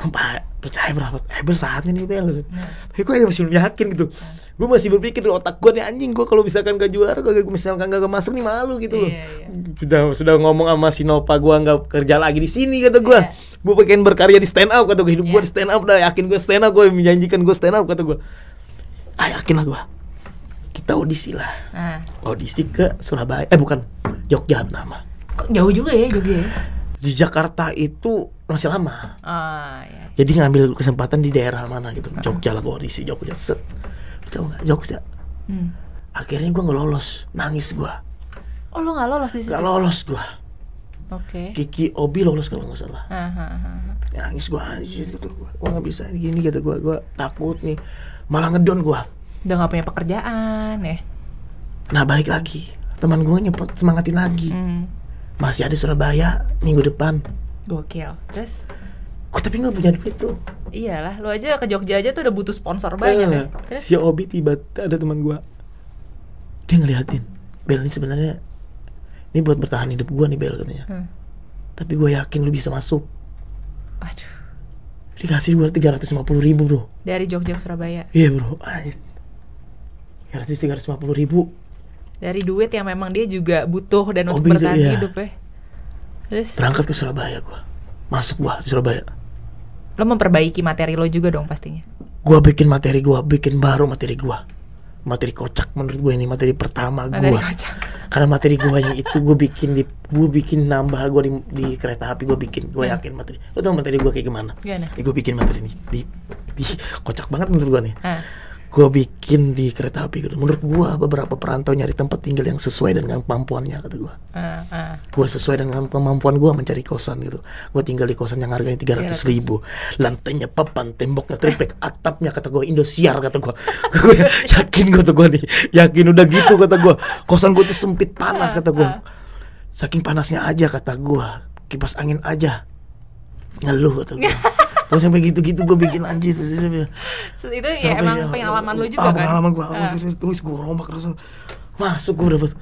Percaya berapa? Bel saatnya nih Bel. Tapi gue masih belum yakin gitu. Gue masih berpikir di otak gue nih anjing, gue kalau misalkan gak juara, misalkan gak masuk nih malu gitu loh. Sudah ngomong sama si Nova gue nggak kerja lagi di sini kata gue. Gue pengen berkarya di stand up kata gue, hidup gue di stand up dah, yakin gue stand up, gue menjanjikan gue stand up kata gue. Yakin lah gue. Kita audisi lah. Audisi ke Surabaya, bukan Jogja nama. Jauh juga ya Jogja. Di Jakarta itu masih lama. Iya. Jadi ngambil kesempatan di daerah mana gitu. Jogja lah, audisi Jogja. Set. Tahu nggak Jogja? Akhirnya gue nggak lolos, nangis gue. Oh lo nggak lolos di situ? Nggak lolos gue. Oke. Kiki Obi lolos kalau nggak salah. Nangis gue anjir gitu gue nggak bisa ini gini kata gue takut nih, malah ngedon gue. Udah nggak punya pekerjaan ya. Nah balik lagi, teman gue nyempet semangatin lagi. Masih ada Surabaya minggu depan. Gokil. Terus? Gue tapi nggak punya duit tuh. Iyalah, lo aja ke Jogja aja tuh udah butuh sponsor banyak ya. Terus? Si Obi tiba ada teman gue, dia ngeliatin, Bel ini sebenarnya ini buat bertahan hidup gue nih Bel katanya. Tapi gue yakin lu bisa masuk. Aduh. Dikasih gue 350.000 bro. Dari Jogja ke Surabaya. Iya bro. 350.000. Dari duit yang memang dia juga butuh dan untuk Gitu, bertahan iya. hidup ya. Terus Berangkat ke Surabaya gue. Masuk gue di Surabaya. lo memperbaiki materi lo juga dong pastinya. Gue bikin materi gue, bikin baru materi gue. Materi kocak menurut gue, ini materi pertama Materi gue. kocak. Karena materi gue yang itu gue bikin nambah gue di kereta api, gue bikin, gue yakin materi. Lo tau materi gue kayak gimana? Gimana? Gue bikin materi ini di kocak banget menurut gue nih. Gue bikin di kereta api gitu. Menurut gue beberapa perantau nyari tempat tinggal yang sesuai dengan kemampuannya, kata gue. Gue sesuai dengan kemampuan gue mencari kosan gitu. Gue tinggal di kosan yang harganya 300.000. Lantainya papan, temboknya triplek, atapnya kata gue Indosiar, kata gue. Gue yakin kata gue nih, yakin udah gitu kata gue. Kosan gue tuh sempit, panas kata gue. Saking panasnya aja kata gue, kipas angin aja ngeluh kata gue. Gue sampai gitu-gitu gue bikin anjir. Itu ya emang pengalaman lo juga kan? Pengalaman gue, tulis gue rombak terus. Masuk gue dapet.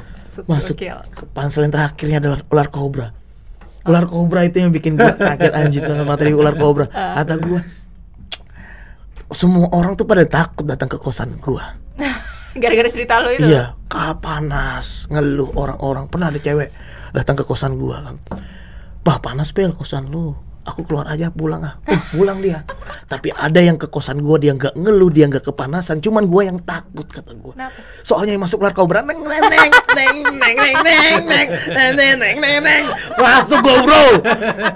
Masuk ke pansel yang terakhirnya adalah ular kobra. Ular kobra itu yang bikin gue kaget anjir dengan materi ular kobra. Kata gue, semua orang tuh pada takut datang ke kosan gue. Gara-gara cerita lo itu? Iya, panas, ngeluh orang-orang. Pernah ada cewek datang ke kosan gue kan. Bah, panas Pel kosan lu. Aku keluar aja, pulang ah. Pulang dia. Tapi ada yang ke kosan gue, dia nggak ngeluh, dia nggak kepanasan. Cuman gue yang takut kata gue. Soalnya yang masuk ular kobra neng. Masuk gue bro.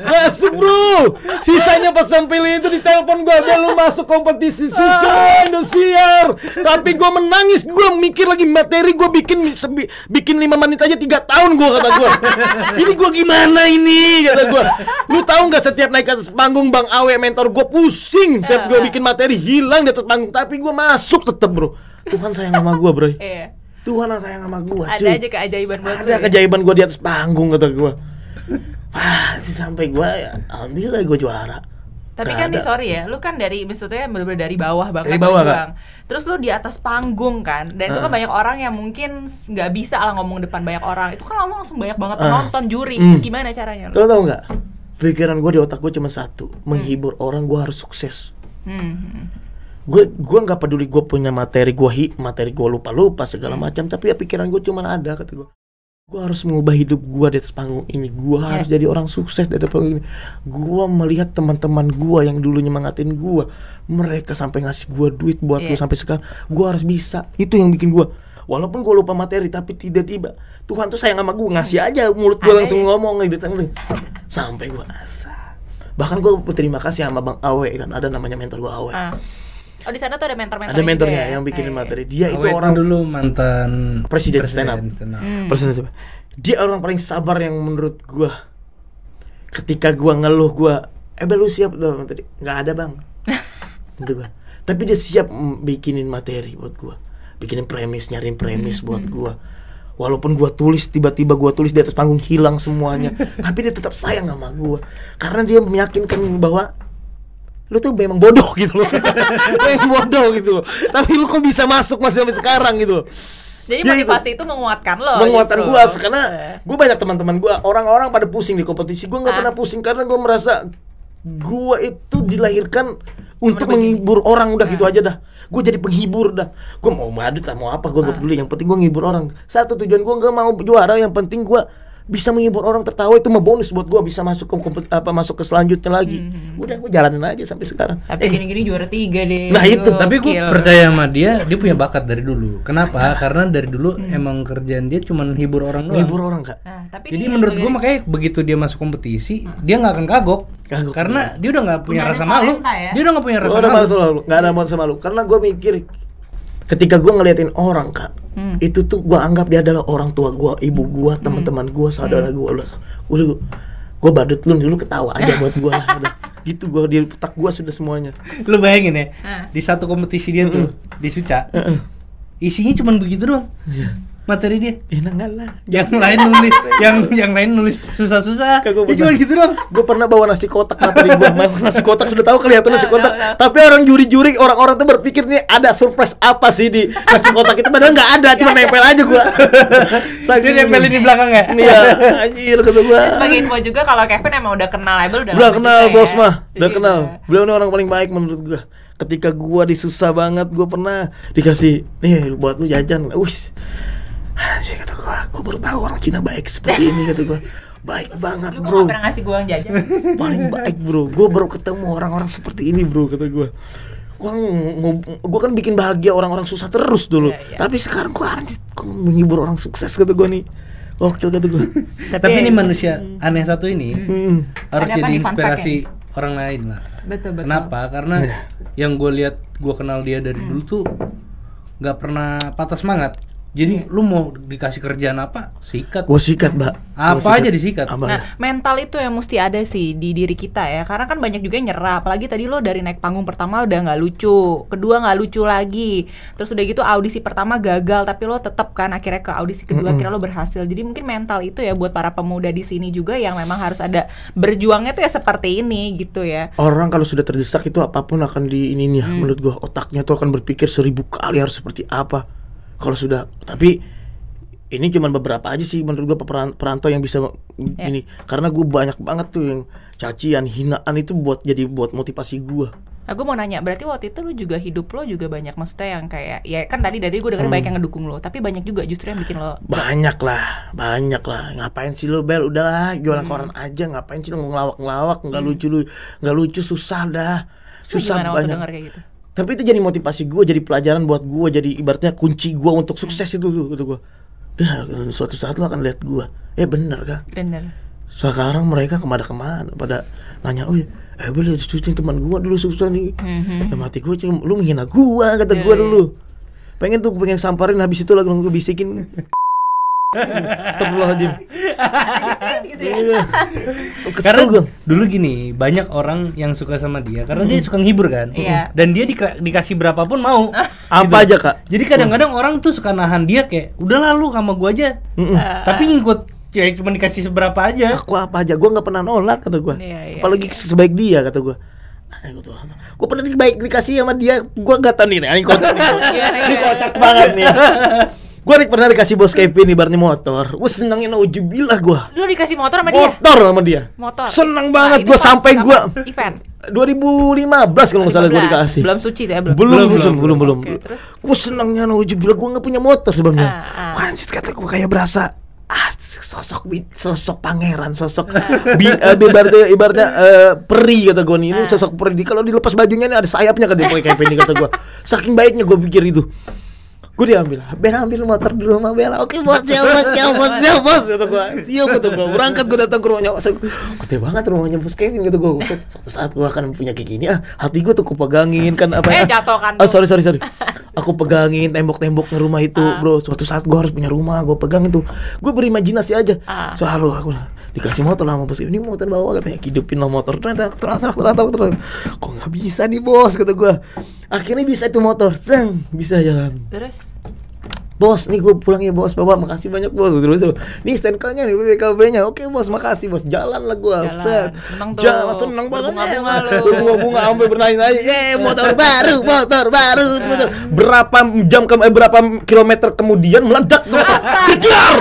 Masuk bro. Sisanya pas sampai itu di telepon gue, dia lu masuk kompetisi Suco Indosiar. Tapi gue menangis, gue mikir lagi materi gue bikin 5 menit aja 3 tahun gue kata gue. Ini gue gimana ini kata gue. Lu tahu nggak setiap naik ke atas panggung Bang Awe mentor gue pusing. Setiap gue bikin materi hilang di atas panggung, tapi gue masuk tetep bro. Tuhan sayang sama gue bro. Tuhan sayang sama gue. Ada aja keajaiban buat Ada keajaiban gue di atas panggung kata gue. Wah, sampai gue ya, alhamdulillah gue juara. Tapi kan nih sorry ya, lu kan dari maksudnya bener-bener dari bawah banget. Dari bawah kan? Terus lu di atas panggung kan, dan itu kan banyak orang yang mungkin nggak bisa lah ngomong depan banyak orang. Itu kan lu langsung banyak banget penonton, juri. Gimana caranya lu? Lo tau nggak? Pikiran gue di otak gue cuma satu, menghibur orang. Gue harus sukses. Gue nggak peduli gue punya materi gue lupa segala macam, tapi ya pikiran gue cuma ada kata gue. Gue harus mengubah hidup gue di atas panggung ini. Gue harus jadi orang sukses di atas panggung ini. Gue melihat teman-teman gue yang dulunya nyemangatin gue, mereka sampai ngasih gue duit buat gue sampai sekarang. Gue harus bisa. Itu yang bikin gue. Walaupun gue lupa materi, tapi tiba-tiba Tuhan tuh sayang sama gue, ngasih aja mulut gue langsung ngomong gitu sampai gue asa. Bahkan gue berterima kasih sama Bang Awe kan, ada namanya mentor gue Awe. Oh di sana tuh ada mentor-mentor. Ada mentornya yang bikin materi. Dia Awe itu orang dulu mantan presiden stand up. Presiden. Dia orang paling sabar yang menurut gue. Ketika gue ngeluh gue, lu siap dong tadi? Nggak ada bang. Gitu gue. Tapi dia siap bikinin materi buat gue. Bikinin premis, nyariin premis buat gue. Walaupun gue tulis, tiba-tiba gue tulis di atas panggung hilang semuanya. Tapi dia tetap sayang sama gue. Karena dia meyakinkan bahwa lu tuh memang bodoh gitu loh. Memang bodoh gitu loh. Tapi lu kok bisa masuk masih sampai sekarang gitu loh. Jadi motivasi itu menguatkan lo. Menguatkan gue, karena gue banyak teman-teman gue, orang-orang pada pusing di kompetisi. Gue nggak pernah pusing karena gue merasa gue itu dilahirkan untuk menghibur orang, udah gitu aja dah. Gue jadi penghibur dah. Gue mau badut lah, mau apa gue gak peduli. Yang penting gue ngibur orang. Satu tujuan gue gak mau juara, yang penting gue bisa menghibur orang tertawa. Itu mah bonus buat gue, bisa masuk ke masuk ke selanjutnya lagi. Udah gue jalanin aja sampai sekarang. Tapi gini-gini juara 3 deh. Nah itu. Tapi gue percaya sama dia punya bakat dari dulu. Kenapa? Karena dari dulu emang kerjaan dia cuma hibur orang doang. Hibur orang kak. Jadi menurut gue makanya begitu dia masuk kompetisi, dia nggak akan kagok. Karena dia udah nggak punya rasa malu. Dia udah nggak punya rasa malu. Nggak ada rasa malu. Karena gue mikir, ketika gue ngeliatin orang kak, itu tuh gue anggap dia adalah orang tua gue, ibu gue, teman-teman gue, saudara gue. Udah gue badut lu nih, lu ketawa aja buat gue lah. Gitu gue, di otak gue sudah semuanya. Lu bayangin ya, di satu kompetisi dia tuh di Suca, isinya cuma begitu doang. materi dia? Enak lah. Yang lain nulis susah-susah. Kagak Dia cuma gitu doang. Gue pernah bawa nasi kotak materi gue. Nasi kotak sudah tahu kelihatan nasi kotak. Tapi orang juri-juri orang-orang tuh berpikir nih ada surprise apa sih di nasi kotak itu, padahal nggak ada, cuma nempel aja gue. Dia nempelin di belakang ya? Iya, anjir kata gue. Sebagai info juga kalau Kevin emang udah kenal label udah Udah kenal juga bos ya. mah, udah Iya. kenal. Beliau ini orang paling baik menurut gue. Ketika gue disusah banget, gue pernah dikasih nih buat lu jajan. Wih, anjir kata gue baru tahu orang Cina baik seperti ini kata gue. Baik banget Lu bro, gak pernah ngasih gue uang jajan. paling baik bro. Gue baru ketemu orang-orang seperti ini bro kata gue. Gue kan bikin bahagia orang-orang susah terus dulu. Iya. Tapi sekarang gue menghibur orang sukses kata gue nih. Oke kata gue. Tapi ini manusia aneh satu ini harus Ada apa jadi nih fun inspirasi orang lain lah. Betul. Kenapa? Karena yang gue lihat, gue kenal dia dari dulu tuh nggak pernah patah semangat. Jadi lu mau dikasih kerjaan apa, sikat. Gue sikat mbak. Apa aja disikat. Apa? Nah, mental itu yang mesti ada sih di diri kita ya. Karena kan banyak juga yang nyerah. Apalagi tadi lo dari naik panggung pertama udah nggak lucu, kedua nggak lucu lagi. Terus udah gitu audisi pertama gagal, tapi lo tetap kan akhirnya ke audisi kedua akhirnya lo berhasil. Jadi mungkin mental itu ya buat para pemuda di sini juga yang memang harus ada berjuangnya tuh ya seperti ini gitu ya. Orang kalau sudah terdesak itu apapun akan di ininya. Menurut gua otaknya tuh akan berpikir 1000 kali harus seperti apa. Kalau sudah, tapi ini cuma beberapa aja sih menurut gua perantau yang bisa ini. Karena gua banyak banget tuh yang cacian, hinaan itu buat motivasi gua. Nah, gue mau nanya, berarti waktu itu lu juga hidup lo juga banyak maksudnya yang kayak ya kan tadi gue dengerin banyak yang ngedukung lo, tapi banyak juga justru yang bikin lo Banyak lah. Ngapain sih lo Bel? Udahlah, jualan koran aja. Ngapain sih lo ngelawak? Nggak lucu, susah dah. Susah gimana waktu banyak. denger kayak gitu? Tapi itu jadi motivasi gue, jadi pelajaran buat gue, jadi ibaratnya kunci gue untuk sukses itu tuh, kata gue. Suatu saat lo akan lihat gue. Bener kan? Bener. Sekarang mereka kemana pada nanya, boleh disusun teman gue dulu susah nih. Dalam hati gue cuma lu menghina gue, kata gue dulu. Pengen samperin, habis itu langsung gue bisikin. Astagfirullahaladzim. Gitu ya. Karena Kesel gue. dulu gini, banyak orang yang suka sama dia karena dia suka ngehibur kan. Iya. Dan dia dikasih berapapun mau. Apa aja kak? Jadi kadang-kadang orang tuh suka nahan dia kayak, udahlah lu sama gua aja. Tapi ngikut cewek cuma dikasih seberapa aja. Aku apa aja, gue nggak pernah nolak kata gue. Iya, Apalagi sebaik dia kata gue. Gue pernah dikasih sama dia, gue nggak tahu nih, ini kocak ini kocak banget nih. Gue pernah dikasih bos Kevin ibaratnya motor. Gue senengin naujubillah gue. Lu dikasih motor sama dia? Motor sama dia. Motor. Seneng Nah, banget itu gue pas sampai gue kapan? Event 2015 kalau nggak salah gue 15. dikasih. Belum suci tuh ya, Belum. Oke, terus? Gue senengnya naujubillah gue nggak punya motor sebelumnya. Ah. Anjir kata gue kayak berasa sosok pangeran, sosok ibaratnya peri kata gue nih. Ini sosok peri. Kalau dilepas bajunya ini ada sayapnya kata gue kayak Penny kata gue. Saking baiknya gue pikir itu. Gue diambil, ambil motor di rumah Bella. Oke bos, siap bos kata gue. Siap kata gue. Berangkat gue datang ke rumahnya. Gede banget rumahnya bos Kevin kata gue. Suatu saat gue akan punya kayak gini. Hati gue tuh aku pegangin kan apa? Jatuh kan tuh. Sorry. Aku pegangin tembok-tembok rumah itu, bro. Suatu saat gue harus punya rumah, gue pegangin tuh. Gue berimajinasi aja. Selalu aku dikasih motor lah sama bos. Ini motor bawa katanya, hidupin lah motor. Terus. Kok nggak bisa nih bos kata gue. Akhirnya bisa itu motor, bisa jalan. Terus? Bos, nih gue pulang ya bos, bapak makasih banyak bos. Terus, nih STNK-nya nih, BPKB-nya. Oke bos, makasih bos. Jalan lah gue. Seneng tuh. Jalan, seneng banget. Berbunga-bunga lu. Berbunga-bunga sampai bernyanyi-nyanyi. Motor baru. Berapa kilometer kemudian meledak tuh. Kejar.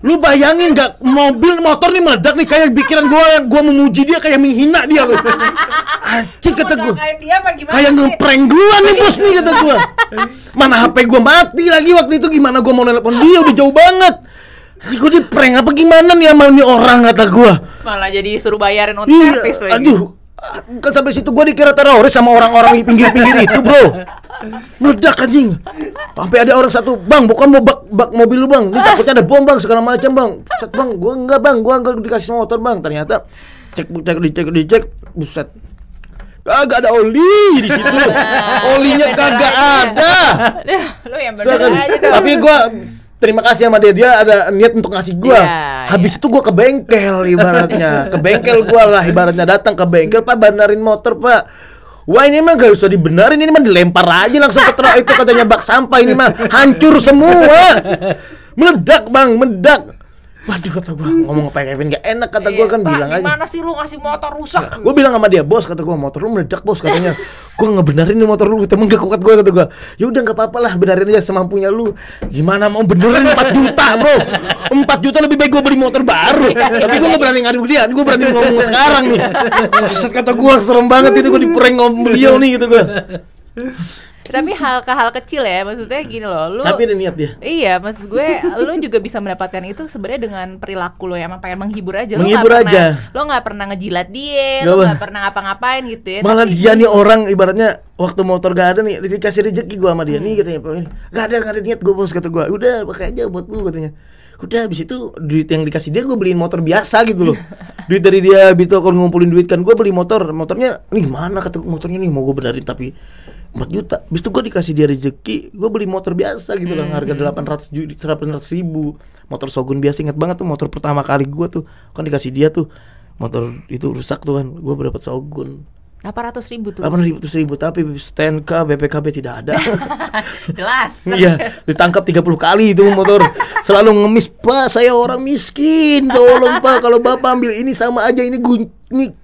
Lu bayangin gak, motor nih meledak nih, kayak pikiran gue memuji dia, kayak menghina dia loh. Anjir kata gue, kayak ngeprank gue nih bos nih kata gue. Mana HP gue mati lagi waktu itu, gimana gue mau nelpon dia, udah jauh banget. Gue di prank apa gimana nih sama ini orang kata gue. Malah jadi suruh bayarin untuk Iya, servis lagi. aduh. Kan sampai situ gue dikira teroris sama orang-orang di pinggir-pinggir itu bro. Meledak anjing. Sampai ada orang satu, bang bukan mau bak mobil lu bang, ini takutnya ada bom bang, segala macam bang. Set bang, gue enggak dikasih motor bang. Ternyata dicek, buset. Kagak ada oli di situ. Olinya kagak ada. Lu yang bener aja dong. Tapi gue terima kasih sama dia ada niat untuk ngasih gue. Habis itu gue ke bengkel ibaratnya. Ke bengkel gue lah ibaratnya, datang ke bengkel, Pak benerin motor Pak. Wah ini mah gak usah dibenerin, ini mah dilempar aja langsung ke truk itu katanya bak sampah, ini mah hancur semua. Meledak bang, meledak. Waduh kata gue, ngomong apa Kevin gak enak kata gue kan, Pak, bilang aja. gimana sih lu ngasih motor rusak? Gue bilang sama dia, bos kata gue, motor lu meledak bos katanya. Gue ngebenerin nih motor lu, temen gak kuat gue kata gue. Ya udah nggak apa-apa lah, benerin aja semampunya lu. Gimana mau benerin 4 juta bro? 4 juta lebih baik gue beli motor baru. Tapi gue nggak berani ngadu dia, gue berani ngomong sekarang nih. Buset kata gue, serem banget itu gue di-prank ngomong beliau nih gitu gue. Tapi hal kecil ya, maksudnya gini loh, lu. Tapi ada niat dia. Iya, maksud gue, lu juga bisa mendapatkan itu sebenarnya dengan perilaku lo yang emang pengen menghibur aja. Menghibur aja. Lo nggak pernah ngejilat dia, lo nggak pernah ngapa-ngapain gitu ya. Malah dia nih orang ibaratnya waktu motor gak ada nih, dikasih rezeki gua sama dia nih katanya, gak ada niat gua bos kata gua. Udah pakai aja buat gua katanya. Udah habis itu duit yang dikasih dia gua beliin motor biasa gitu loh. Duit dari dia gitu kalau ngumpulin duit kan gua beli motornya nih mana kata motornya nih mau gua benerin tapi 4 juta. Habis itu gue dikasih dia rezeki, gue beli motor biasa gitu lah, harga 800 ribu. Motor Shogun biasa, ingat banget tuh motor pertama kali gue tuh. Kan dikasih dia tuh, motor itu rusak tuh kan, gue berdapat Shogun 800 ribu tuh. 800 ribu, tapi STNK, BPKB tidak ada. Jelas. Iya, ditangkap 30 kali itu motor. Selalu ngemis, Pak, saya orang miskin, tolong Pak, kalau Bapak ambil ini sama aja, ini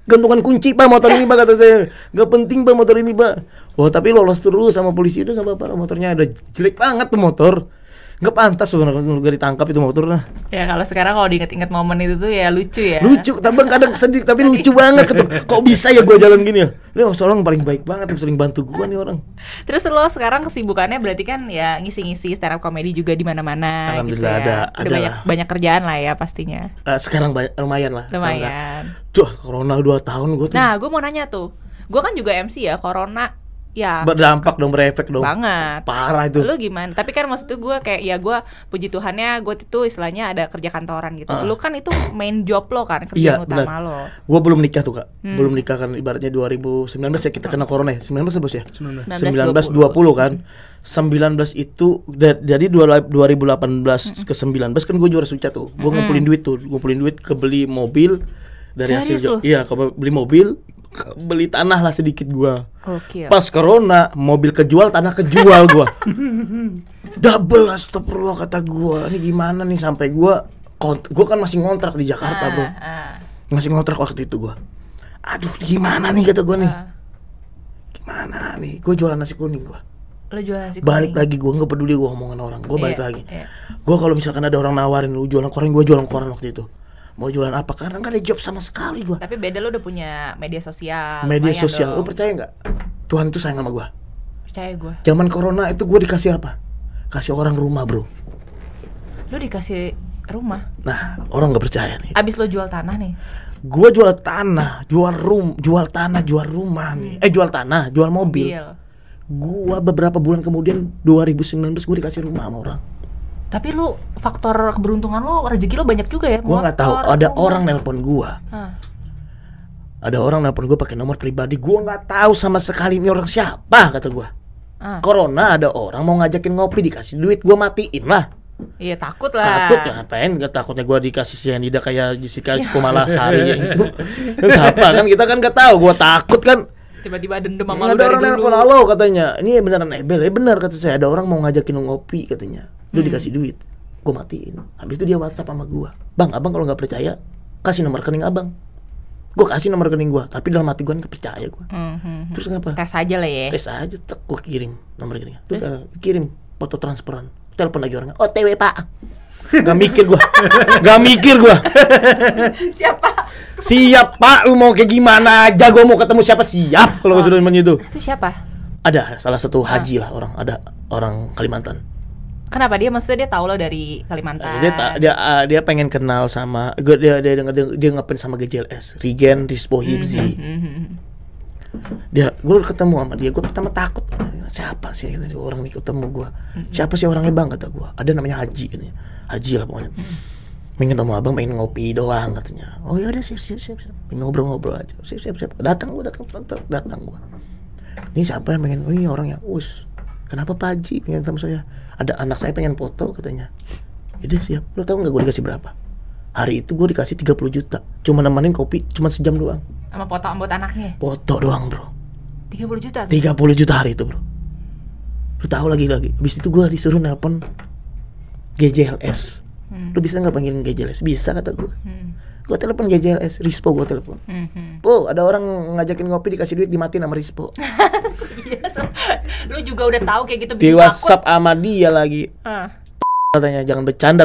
gantungan kunci Pak, motor ini Pak, kata saya. Gak penting Pak motor ini Pak. Wah tapi lolos terus sama polisi, udah gak apa-apa, motornya ada jelek banget tuh motor. Nggak pantas sebenarnya gak ditangkap itu motor lah. Ya kalau sekarang kalau diinget-inget momen itu tuh ya lucu ya. Lucu, tapi kadang sedih tapi lucu banget gitu. Kok bisa ya gue jalan gini ya? Ini orang paling baik banget, sering bantu gue nih orang. Terus lo sekarang kesibukannya berarti kan ya ngisi-ngisi stand up comedy juga di mana-mana. Alhamdulillah gitu ya. ada banyak kerjaan lah ya pastinya. Sekarang lumayan lah. Lumayan. Tuh corona 2 tahun gue tuh. Nah gue mau nanya tuh, gue kan juga MC ya, corona. Ya, berdampak dong, berefek dong. Banget. Parah itu. Lu gimana? Tapi kan maksud gue kayak ya gue puji Tuhannya gue itu istilahnya ada kerja kantoran gitu. Lu kan itu main job lo kan, kerjaan utama lo. Gue belum nikah tuh Kak. Belum nikah kan ibaratnya 2019 ya kita kena corona ya. 19 bos ya? 19 20 kan. 19 itu jadi 2018 ke 19 kan gue juara Suca tuh. Gue ngumpulin duit ke beli mobil dari hasil job. Iya, beli mobil, beli tanah lah sedikit gua. Okay. Pas corona, mobil kejual, tanah kejual gua. Double, astagfirullah kata gua. Ini gimana nih sampai gua kan masih ngontrak di Jakarta, Bro. Masih ngontrak waktu itu gua. Aduh, gimana nih kata gua nih. Gimana nih? Gua jualan nasi kuning gua. Lo jualan nasi kuning. Balik lagi gua enggak peduli gua omongan orang. Gua balik lagi. Gua kalau misalkan ada orang nawarin lu jualan koran, gua jualan koran waktu itu. Mau jualan apa? Karena nggak ada job sama sekali gua. Tapi beda, lo udah punya media sosial. Media sosial, lo percaya nggak? Tuhan itu sayang sama gua. Percaya gua. Zaman corona itu gua dikasih apa? Kasih orang rumah, bro. Lo dikasih rumah? Nah, orang nggak percaya nih. Abis lo jual tanah nih? Gua jual tanah, jual tanah, jual rumah nih. Jual tanah, jual mobil. Gua beberapa bulan kemudian 2019 gua dikasih rumah sama orang. Tapi lu faktor keberuntungan lo, rezeki lo banyak juga ya. Gua nggak tahu. Ada orang nelpon gua. Ada orang nelpon gua pakai nomor pribadi. Gua nggak tahu sama sekali ini orang siapa kata gua. Corona ada orang mau ngajakin ngopi dikasih duit, gua matiin lah. Iya takut lah. Takut lah, ngapain? Gak takutnya gua dikasih cyanida kayak Jessica Kumala-Sari itu. Siapa kan kita kan nggak tahu. Gua takut kan. Tiba-tiba dendam sama lu ada dari orang nelpon, dulu. halo katanya, ini beneran Ebel, bener kata saya, ada orang mau ngajakin lu ngopi katanya, lu dikasih duit, gue matiin. Habis itu dia WhatsApp sama gue, bang, abang kalau nggak percaya kasih nomor rekening abang. Gue kasih nomor rekening gue, tapi dalam hati gue nggak percaya gue. Terus ngapa? Tes aja lah ya. Tes aja, gue kirim nomor rekeningnya, terus kirim foto transferan, telepon lagi orangnya, OTW pak. Gak mikir gue. Siap pak, lu mau kayak gimana aja, gue mau ketemu siapa siap kalau sudah itu. Itu siapa? Ada salah satu haji lah, ada orang Kalimantan. Kenapa dia? Maksudnya dia tahu lo dari Kalimantan. Dia pengen kenal sama dia ngapain sama GJLS, Regen Rispo Hibzi. Gue ketemu sama dia, gue pertama takut, siapa sih orang ini ketemu gue, siapa sih orangnya bang kata gue, ada namanya Haji katanya. Haji lah pokoknya. Pengen ketemu abang, pengen ngopi doang katanya. Oh ya udah siap. Pengen ngobrol aja. Siap. Datang gue. Ini siapa yang pengen? Oh ini orangnya. Kenapa Pak Haji pengen ketemu saya? Ada anak saya pengen foto katanya. Yaudah siap. Lo tau nggak gue dikasih berapa? Hari itu gue dikasih 30 juta. Cuma nemenin kopi, cuma sejam doang. Sama foto buat anaknya? Foto doang bro. 30 juta tuh? 30 juta hari itu bro. Lu tahu lagi. Habis itu gue disuruh nelpon GJLS. Lu bisa nggak panggilin GJLS? Bisa kata gue. Gue telepon GJLS, Rispo gue telepon. Po, ada orang ngajakin ngopi dikasih duit dimatiin sama Rispo. Lu juga udah tahu kayak gitu. Di WhatsApp sama dia lagi. Katanya jangan bercanda.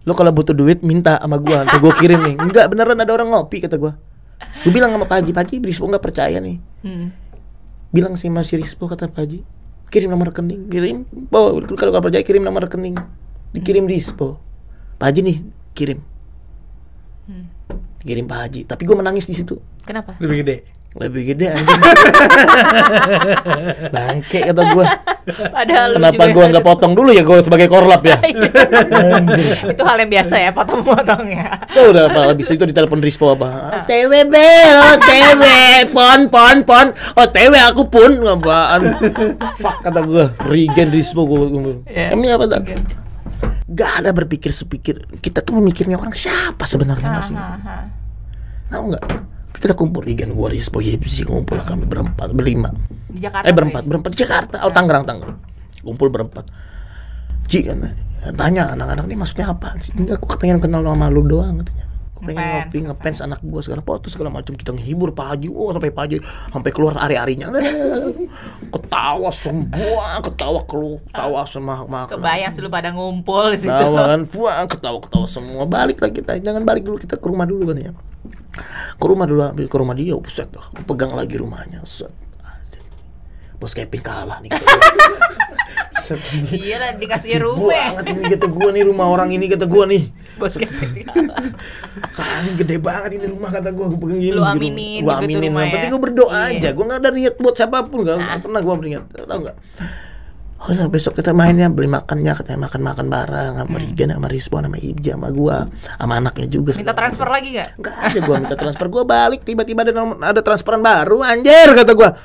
Lu kalau butuh duit minta sama gue, nanti gue kirim nih. Enggak, beneran ada orang ngopi kata gue. Gue bilang sama Pak Haji, Rispo nggak percaya nih. Bilang sih masih Rispo kata Pak Haji, kirim nomor rekening, kirim. Po, kalau nggak percaya kirim nomor rekening, dikirim Rispo. Pak Haji nih kirim. Kirim Pak Haji, tapi gue menangis di situ. Kenapa? Lebih gede anjing. Bangke kata gue. Padahal kenapa gue nggak potong dulu ya gue sebagai korlap ya? Itu hal yang biasa ya, potong-potongnya. Tuh udah apa habis itu ditelepon Rispo apa? TW TW pon. TW aku pun apaan? Fuck kata gue. Regen Rispo gue. Ini apa tak? Gak ada sepikir kita tuh memikirnya orang siapa sebenarnya sih. Tahu nggak? Kita kumpul Regen, gua Rispo, Yepsi, ngumpul lah kami berlima. Di Jakarta. Berempat di Jakarta. Tangerang. Kumpul berempat. Ci tanya anak-anak ini maksudnya apa sih? Enggak, aku pengen kenal sama lu doang katanya. Aku pengen ngopi, ngefans anak gua sekarang foto segala macam, kita menghibur Pak Haji. Sampai Pak Haji sampai keluar ari-arinya. Ketawa semua, ketawa sama kebayang sih lu pada ngumpul di situ. Kan puang ketawa semua. Balik lah kita. Jangan balik dulu, kita ke rumah dulu katanya. Ke rumah dia, buset, aku pegang lagi rumahnya. Bos Kevin kalah nih. Iya lah, dikasih rumah. Banget ini kata gua nih, rumah orang ini kata gua nih. Bos Kevin kalah. Kan gede banget ini rumah kata gua pegang gini. Lu aminin. Gua aminin. Yang penting gua berdoa aja. Gua enggak ada niat buat siapapun, enggak pernah gua berniat. Tahu enggak? Oh, besok kita mainnya beli makannya, katanya makan bareng sama Regen, sama Rispo, sama Ibja, sama gua, sama anaknya juga. Minta transfer lagi gak? Enggak ada gua minta transfer, gua balik tiba-tiba ada transferan baru, anjir kata gua.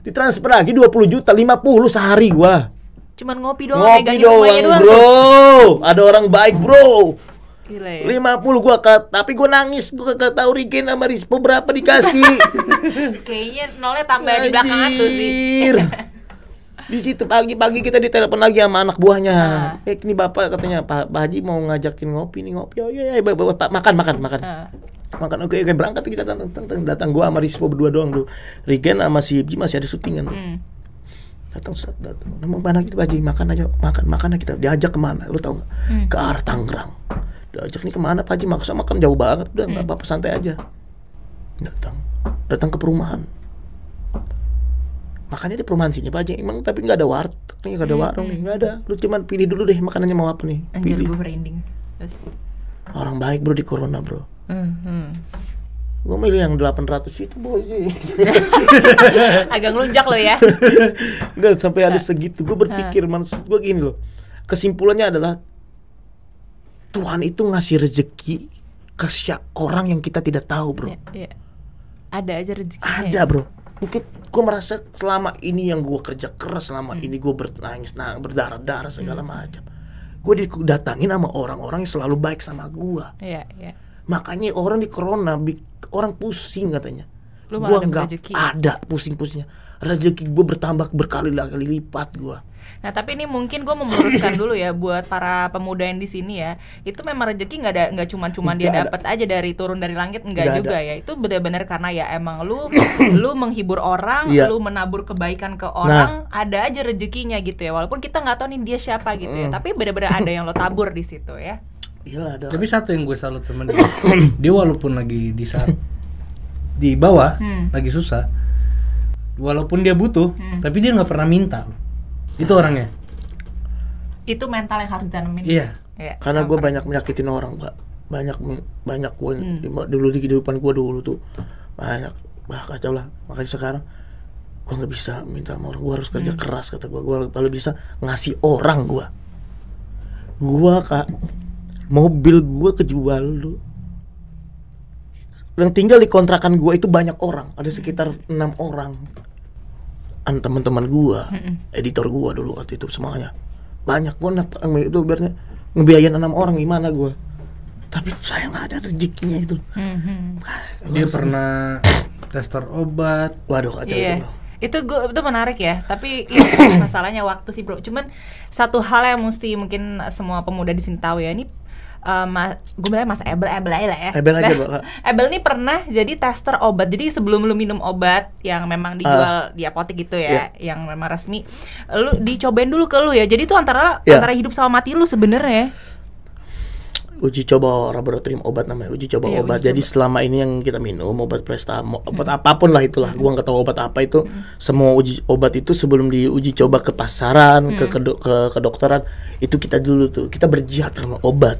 Ditransfer lagi 20 juta, 50 sehari gua. Cuman ngopi doang, ngopi doang, bro. Ada orang baik, bro. Gila ya. 50 gua tapi gua nangis, gua kagak tahu Regen sama Rispo berapa dikasih. Kayaknya nolnya tambah di belakang tuh sih. Di situ pagi-pagi kita ditelepon lagi sama anak buahnya. Ini bapak katanya Pak Haji mau ngajakin ngopi. Oh iya, bapak makan. Makan oke, berangkat kita datang gua sama Rispo berdua doang dulu. Regen sama si Ibji masih ada syutingan tuh. Datang. Nama mana kita Pak Haji makan aja kita. Diajak kemana? Lu tahu nggak? Ke arah Tangerang. Diajak nih kemana Pak Haji? Makan jauh banget. Udah nggak apa-apa, santai aja. Datang ke perumahan. Makanya di perumahan sini Pak Haji emang tapi nggak ada warteg nih, nggak ada warung nih, nggak ada. Lu cuman pilih dulu deh makanannya mau apa nih. Anjir, pilih. gue merinding. Orang baik bro di corona bro. Gue milih yang 800 itu boy. Agak ngelunjak lo ya. Enggak sampai ada segitu. Gue berpikir maksud gue gini loh. Kesimpulannya adalah Tuhan itu ngasih rezeki ke orang yang kita tidak tahu bro. Ya. Ada aja rezekinya. Ada bro. Mungkin gue merasa selama ini yang gue kerja keras, selama ini gue berdarah-darah segala macam, gue didatangin sama orang-orang yang selalu baik sama gue. Iya. Makanya orang di corona orang pusing katanya. Lu Gue nggak ada pusing-pusingnya. Rezeki gue bertambah berkali-kali lipat gue. Nah tapi ini mungkin gue meluruskan dulu ya buat para pemuda yang di sini ya. Itu memang rezeki nggak cuma dia dapat aja dari turun dari langit, enggak juga ya. Itu benar-benar karena ya emang lu menghibur orang, lu menabur kebaikan ke orang, ada aja rezekinya gitu ya. Walaupun kita nggak tahu nih dia siapa gitu ya. Tapi benar-benar ada yang lo tabur di situ ya. Iyalah, ada. Tapi satu yang gue salut sama dia, dia walaupun lagi di saat di bawah, lagi susah, walaupun dia butuh, tapi dia nggak pernah minta. Itu orangnya. Itu mental yang harus ditanemin. Iya. Karena gue banyak menyakitin orang, Pak. Banyak gue dulu di kehidupan gue dulu tuh banyak kacau lah. Makanya sekarang gue nggak bisa minta sama orang. Gue harus kerja keras kata gue. Gue kalau bisa ngasih orang gue. Kak, mobil gue kejual dulu. Yang tinggal di kontrakan gue itu banyak orang. Ada sekitar 6 orang. Teman-teman gua, editor gua dulu waktu itu semuanya banyak gua itu biarnya ngebiayain 6 orang gimana gua, tapi saya nggak ada rezekinya itu. Dia pernah tester obat. Waduh, kacau Iya. itu. Itu menarik ya, tapi ya, masalahnya waktu sih bro. Cuman satu hal yang mesti mungkin semua pemuda di sini tahu ya, ini gue bilang Mas Ebel aja lah ya. Ebel aja, Mbak. Ebel nih pernah jadi tester obat. Jadi sebelum lu minum obat yang memang dijual di apotek gitu ya, yang memang resmi, lu dicobain dulu ke lu ya. Jadi itu antara hidup sama mati lu sebenarnya. Uji coba laboratorium obat namanya, uji coba obat. Jadi selama ini yang kita minum obat Prestamol, obat apapun lah itulah, gua nggak tahu obat apa itu. Semua uji obat itu sebelum diuji coba ke pasaran, ke kedokteran, itu kita dulu tuh kita berjihad karena obat.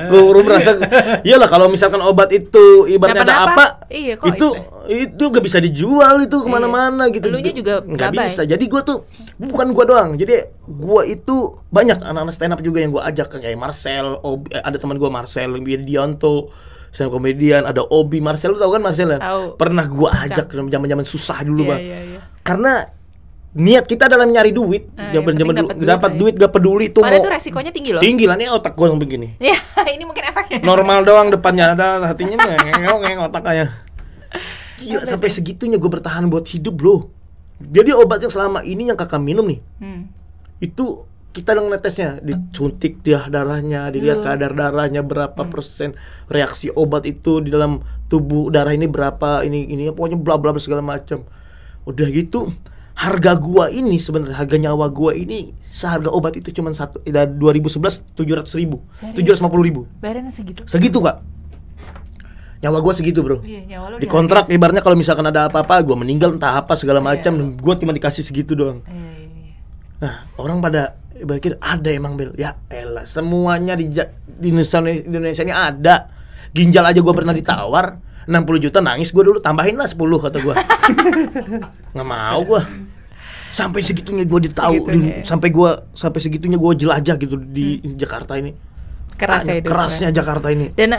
Gue merasa, iyalah kalau misalkan obat itu ibaratnya ada apa, itu gak bisa dijual itu kemana-mana gitu. Elunya juga nggak bisa. Jadi gue tuh bukan gue doang. Jadi gue itu banyak anak-anak stand up juga yang gue ajak, kayak Marcel, ada teman gue Marcel Widianto, stand up komedian, ada Obi Marcel, lu tau kan Marcel? Pernah gue ajak zaman-zaman susah dulu, Bang. Karena niat kita dalam nyari duit, zaman dapat duit gak peduli tuh. Padahal itu resikonya tinggi loh. Tinggi lah, nih otak gue begini. Ya, ini mungkin efeknya. Normal doang depannya, ada hatinya ngengok otaknya. Gila, sampai segitunya gue bertahan buat hidup, bro. Jadi obat yang selama ini yang kakak minum nih, itu kita udah ngetesnya, disuntik dia darahnya, dilihat kadar darahnya berapa persen, reaksi obat itu di dalam tubuh darah ini berapa, ini pokoknya bla bla segala macam. Udah gitu, harga gua ini sebenarnya, harga nyawa gua ini seharga obat itu cuma 2011 700.000, 750.000. Bayarannya segitu. Segitu, Kak. Nyawa gua segitu, bro. Iya, nyawa lo di kontrak ibaratnya kalau misalkan ada apa-apa, gua meninggal entah apa segala macam, gua cuma dikasih segitu doang. Nah, orang pada ibaratnya ada emang, Bel. Ya elah, semuanya di Indonesia ini ada. Ginjal aja gua pernah ditawar 60 juta, nangis gua dulu, tambahin lah 10 kata gua. Nggak mau gua. Sampai segitunya gua sampai segitunya gua jelajah gitu di Jakarta ini. Kerasnya Jakarta ini. Dan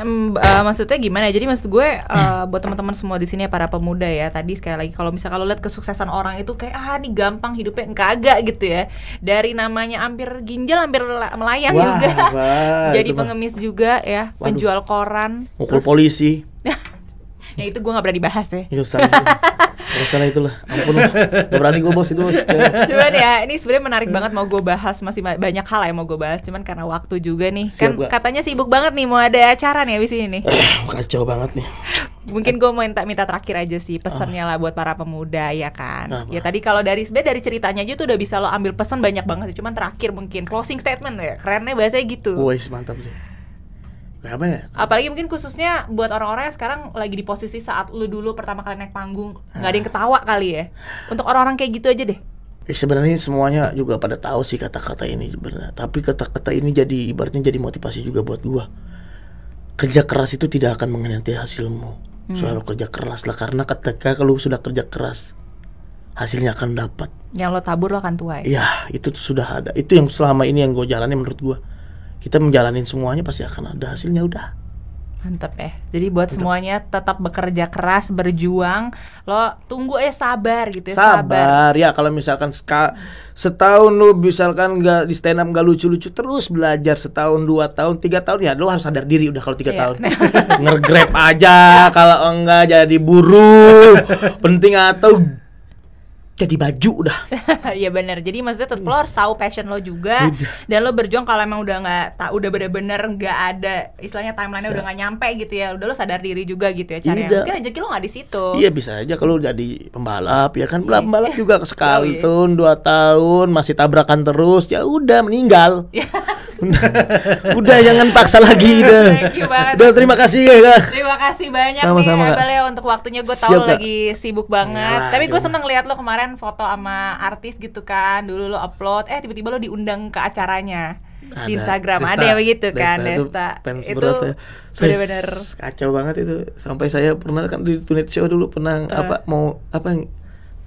maksudnya gimana ya? Jadi maksud gue buat teman-teman semua di sini ya, para pemuda ya. Tadi sekali lagi kalau misalnya kalau lihat kesuksesan orang itu kayak ini gampang hidupnya, kagak gitu ya. Dari namanya hampir ginjal, hampir melayang juga. Jadi pengemis juga ya, penjual koran, mukul polisi. Ya itu gue nggak berani bahas ya. Urusan itulah, ampun lah, gak berani gue bos itu bos. Cuman ya, ini sebenarnya menarik banget mau gue bahas, masih banyak hal yang mau gue bahas, cuman karena waktu juga nih. Siap, kan katanya sibuk banget nih, mau ada acara nih abis ini nih. Kacau banget nih. Mungkin gue mau minta terakhir aja sih pesannya lah buat para pemuda ya kan. Ya tadi kalau dari ceritanya aja tuh udah bisa lo ambil pesan banyak banget sih. Cuman terakhir mungkin closing statement ya, kerennya bahasanya gitu. Wih, mantap sih. Apa ya? Apalagi mungkin khususnya buat orang-orang yang sekarang lagi di posisi saat lu dulu pertama kali naik panggung, nggak ada yang ketawa kali ya. Untuk orang-orang kayak gitu aja deh. Sebenarnya semuanya juga pada tahu sih kata-kata ini sebenarnya. Tapi kata-kata ini jadi ibaratnya jadi motivasi juga buat gua. Kerja keras itu tidak akan mengkhianati hasilmu. Selalu kerja keras lah, karena ketika kalau sudah kerja keras, hasilnya akan dapat. Yang lo tabur lo akan tuai. Iya, itu tuh sudah ada. Itu yang selama ini yang gue jalani menurut gua. Kita menjalanin semuanya pasti akan ada hasilnya, udah. Mantep ya. Jadi buat semuanya tetap bekerja keras, berjuang. Lo tunggu aja, sabar gitu ya. Sabar. Ya kalau misalkan setahun lo misalkan nggak di stand up nggak lucu-lucu, terus belajar setahun, 2 tahun, 3 tahun, ya lo harus sadar diri udah kalau 3 tahun. Nge-grab aja, kalau enggak jadi buruh. Penting atau jadi baju udah. Iya benar. Jadi maksudnya tetap lo harus tahu passion lo juga. Dan lo berjuang kalau emang udah udah bener-bener nggak ada, istilahnya timeline-nya udah nggak nyampe gitu ya. Udah lo sadar diri juga gitu ya. Cari mungkin rezeki lo nggak di situ. Iya bisa aja kalau jadi pembalap ya kan. Pembalap juga sekali tahun 2 tahun masih tabrakan terus, ya udah meninggal. Udah jangan paksa lagi deh. Udah terima kasih ya Kak. Terima kasih banyak sama-sama, nih Abel ya untuk waktunya. Gue tahu lo lagi sibuk banget. Tapi gue seneng lihat lo kemarin foto sama artis gitu kan. Dulu lo upload, tiba-tiba lo diundang ke acaranya di Instagram. Ada yang begitu kan, Desta. Itu benar-benar kacau banget itu. Sampai saya pernah kan di Tonight Show dulu pernah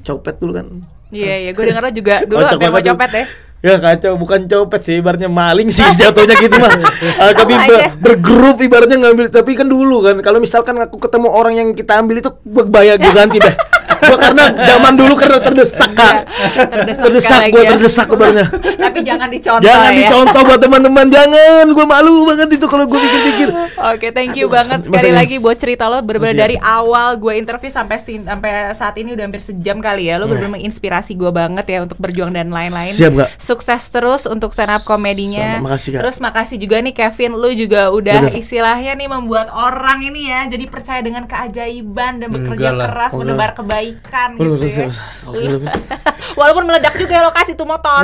copet dulu kan. Iya, gue denger juga dulu ada mau copet ya. Ya kacau, bukan copet sih, ibaratnya maling sih jatuhnya gitu mah. Kami bergrup ibaratnya ngambil, tapi kan dulu kan kalau misalkan aku ketemu orang yang kita ambil itu bayar gue ganti dah. Gua karena zaman dulu karena terdesak, Kak. Terdesak Gua ya. terdesak kabarnya. Tapi jangan dicontoh Jangan ya. dicontoh buat teman-teman, jangan. Gua malu banget itu kalau gua pikir-pikir. Oke, thank you banget sekali maksudnya- lagi buat cerita lo bener-bener Maksudnya- dari awal gue interview sampai saat ini udah hampir sejam kali ya. Lo bener-bener menginspirasi gue banget ya untuk berjuang dan lain-lain. Siap, Kak. Sukses terus untuk stand up komedinya. Sama, makasih, Kak. Terus makasih juga nih Kevin, lo juga udah Bener. istilahnya nih membuat orang ini ya jadi percaya dengan keajaiban dan bekerja Enggak lah. keras Enggak. menebar kebaikan Bener, gitu ya. bener. Walaupun meledak juga ya lokasi tuh motor.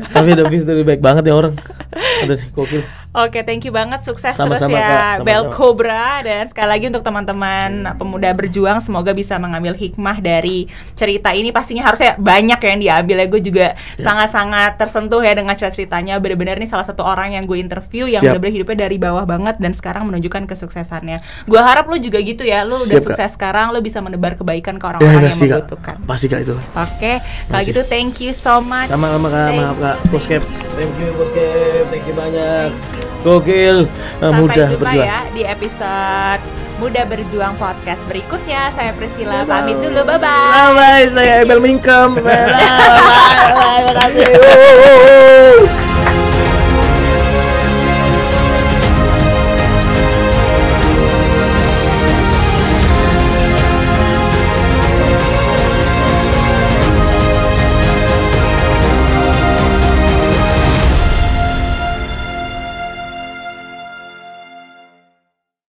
Tapi lebih baik banget ya orang. Ada nih, gokil. Oke, thank you banget, sukses Sama-sama, terus ya Kak. Sama-sama. Bel Cobra. Dan sekali lagi untuk teman-teman pemuda berjuang, semoga bisa mengambil hikmah dari cerita ini. Pastinya harusnya banyak yang diambil ya. Gue juga sangat-sangat tersentuh ya dengan cerita-ceritanya. Bener-bener nih salah satu orang yang gue interview yang Siap. bener-bener hidupnya dari bawah banget dan sekarang menunjukkan kesuksesannya. Gue harap lu juga gitu ya, lu udah Siap, Kak. sukses sekarang, lu bisa menebar kebaikan ke orang-orang yang pasti, Kak. membutuhkan. Pasti, Kak, itu. Oke, kalau Makasih. gitu thank you so much. Sama-sama, Kak. Thank Maaf, Kak. you. Boskep. Thank you, Boskep. Thank you banyak. Gokil. Sampai Mudah jumpa berjuang. ya di episode Muda Berjuang Podcast berikutnya. Saya Priscilla pamit dulu, bye-bye. Bye-bye. Saya Ebel Mingkem. Bye. Terima kasih.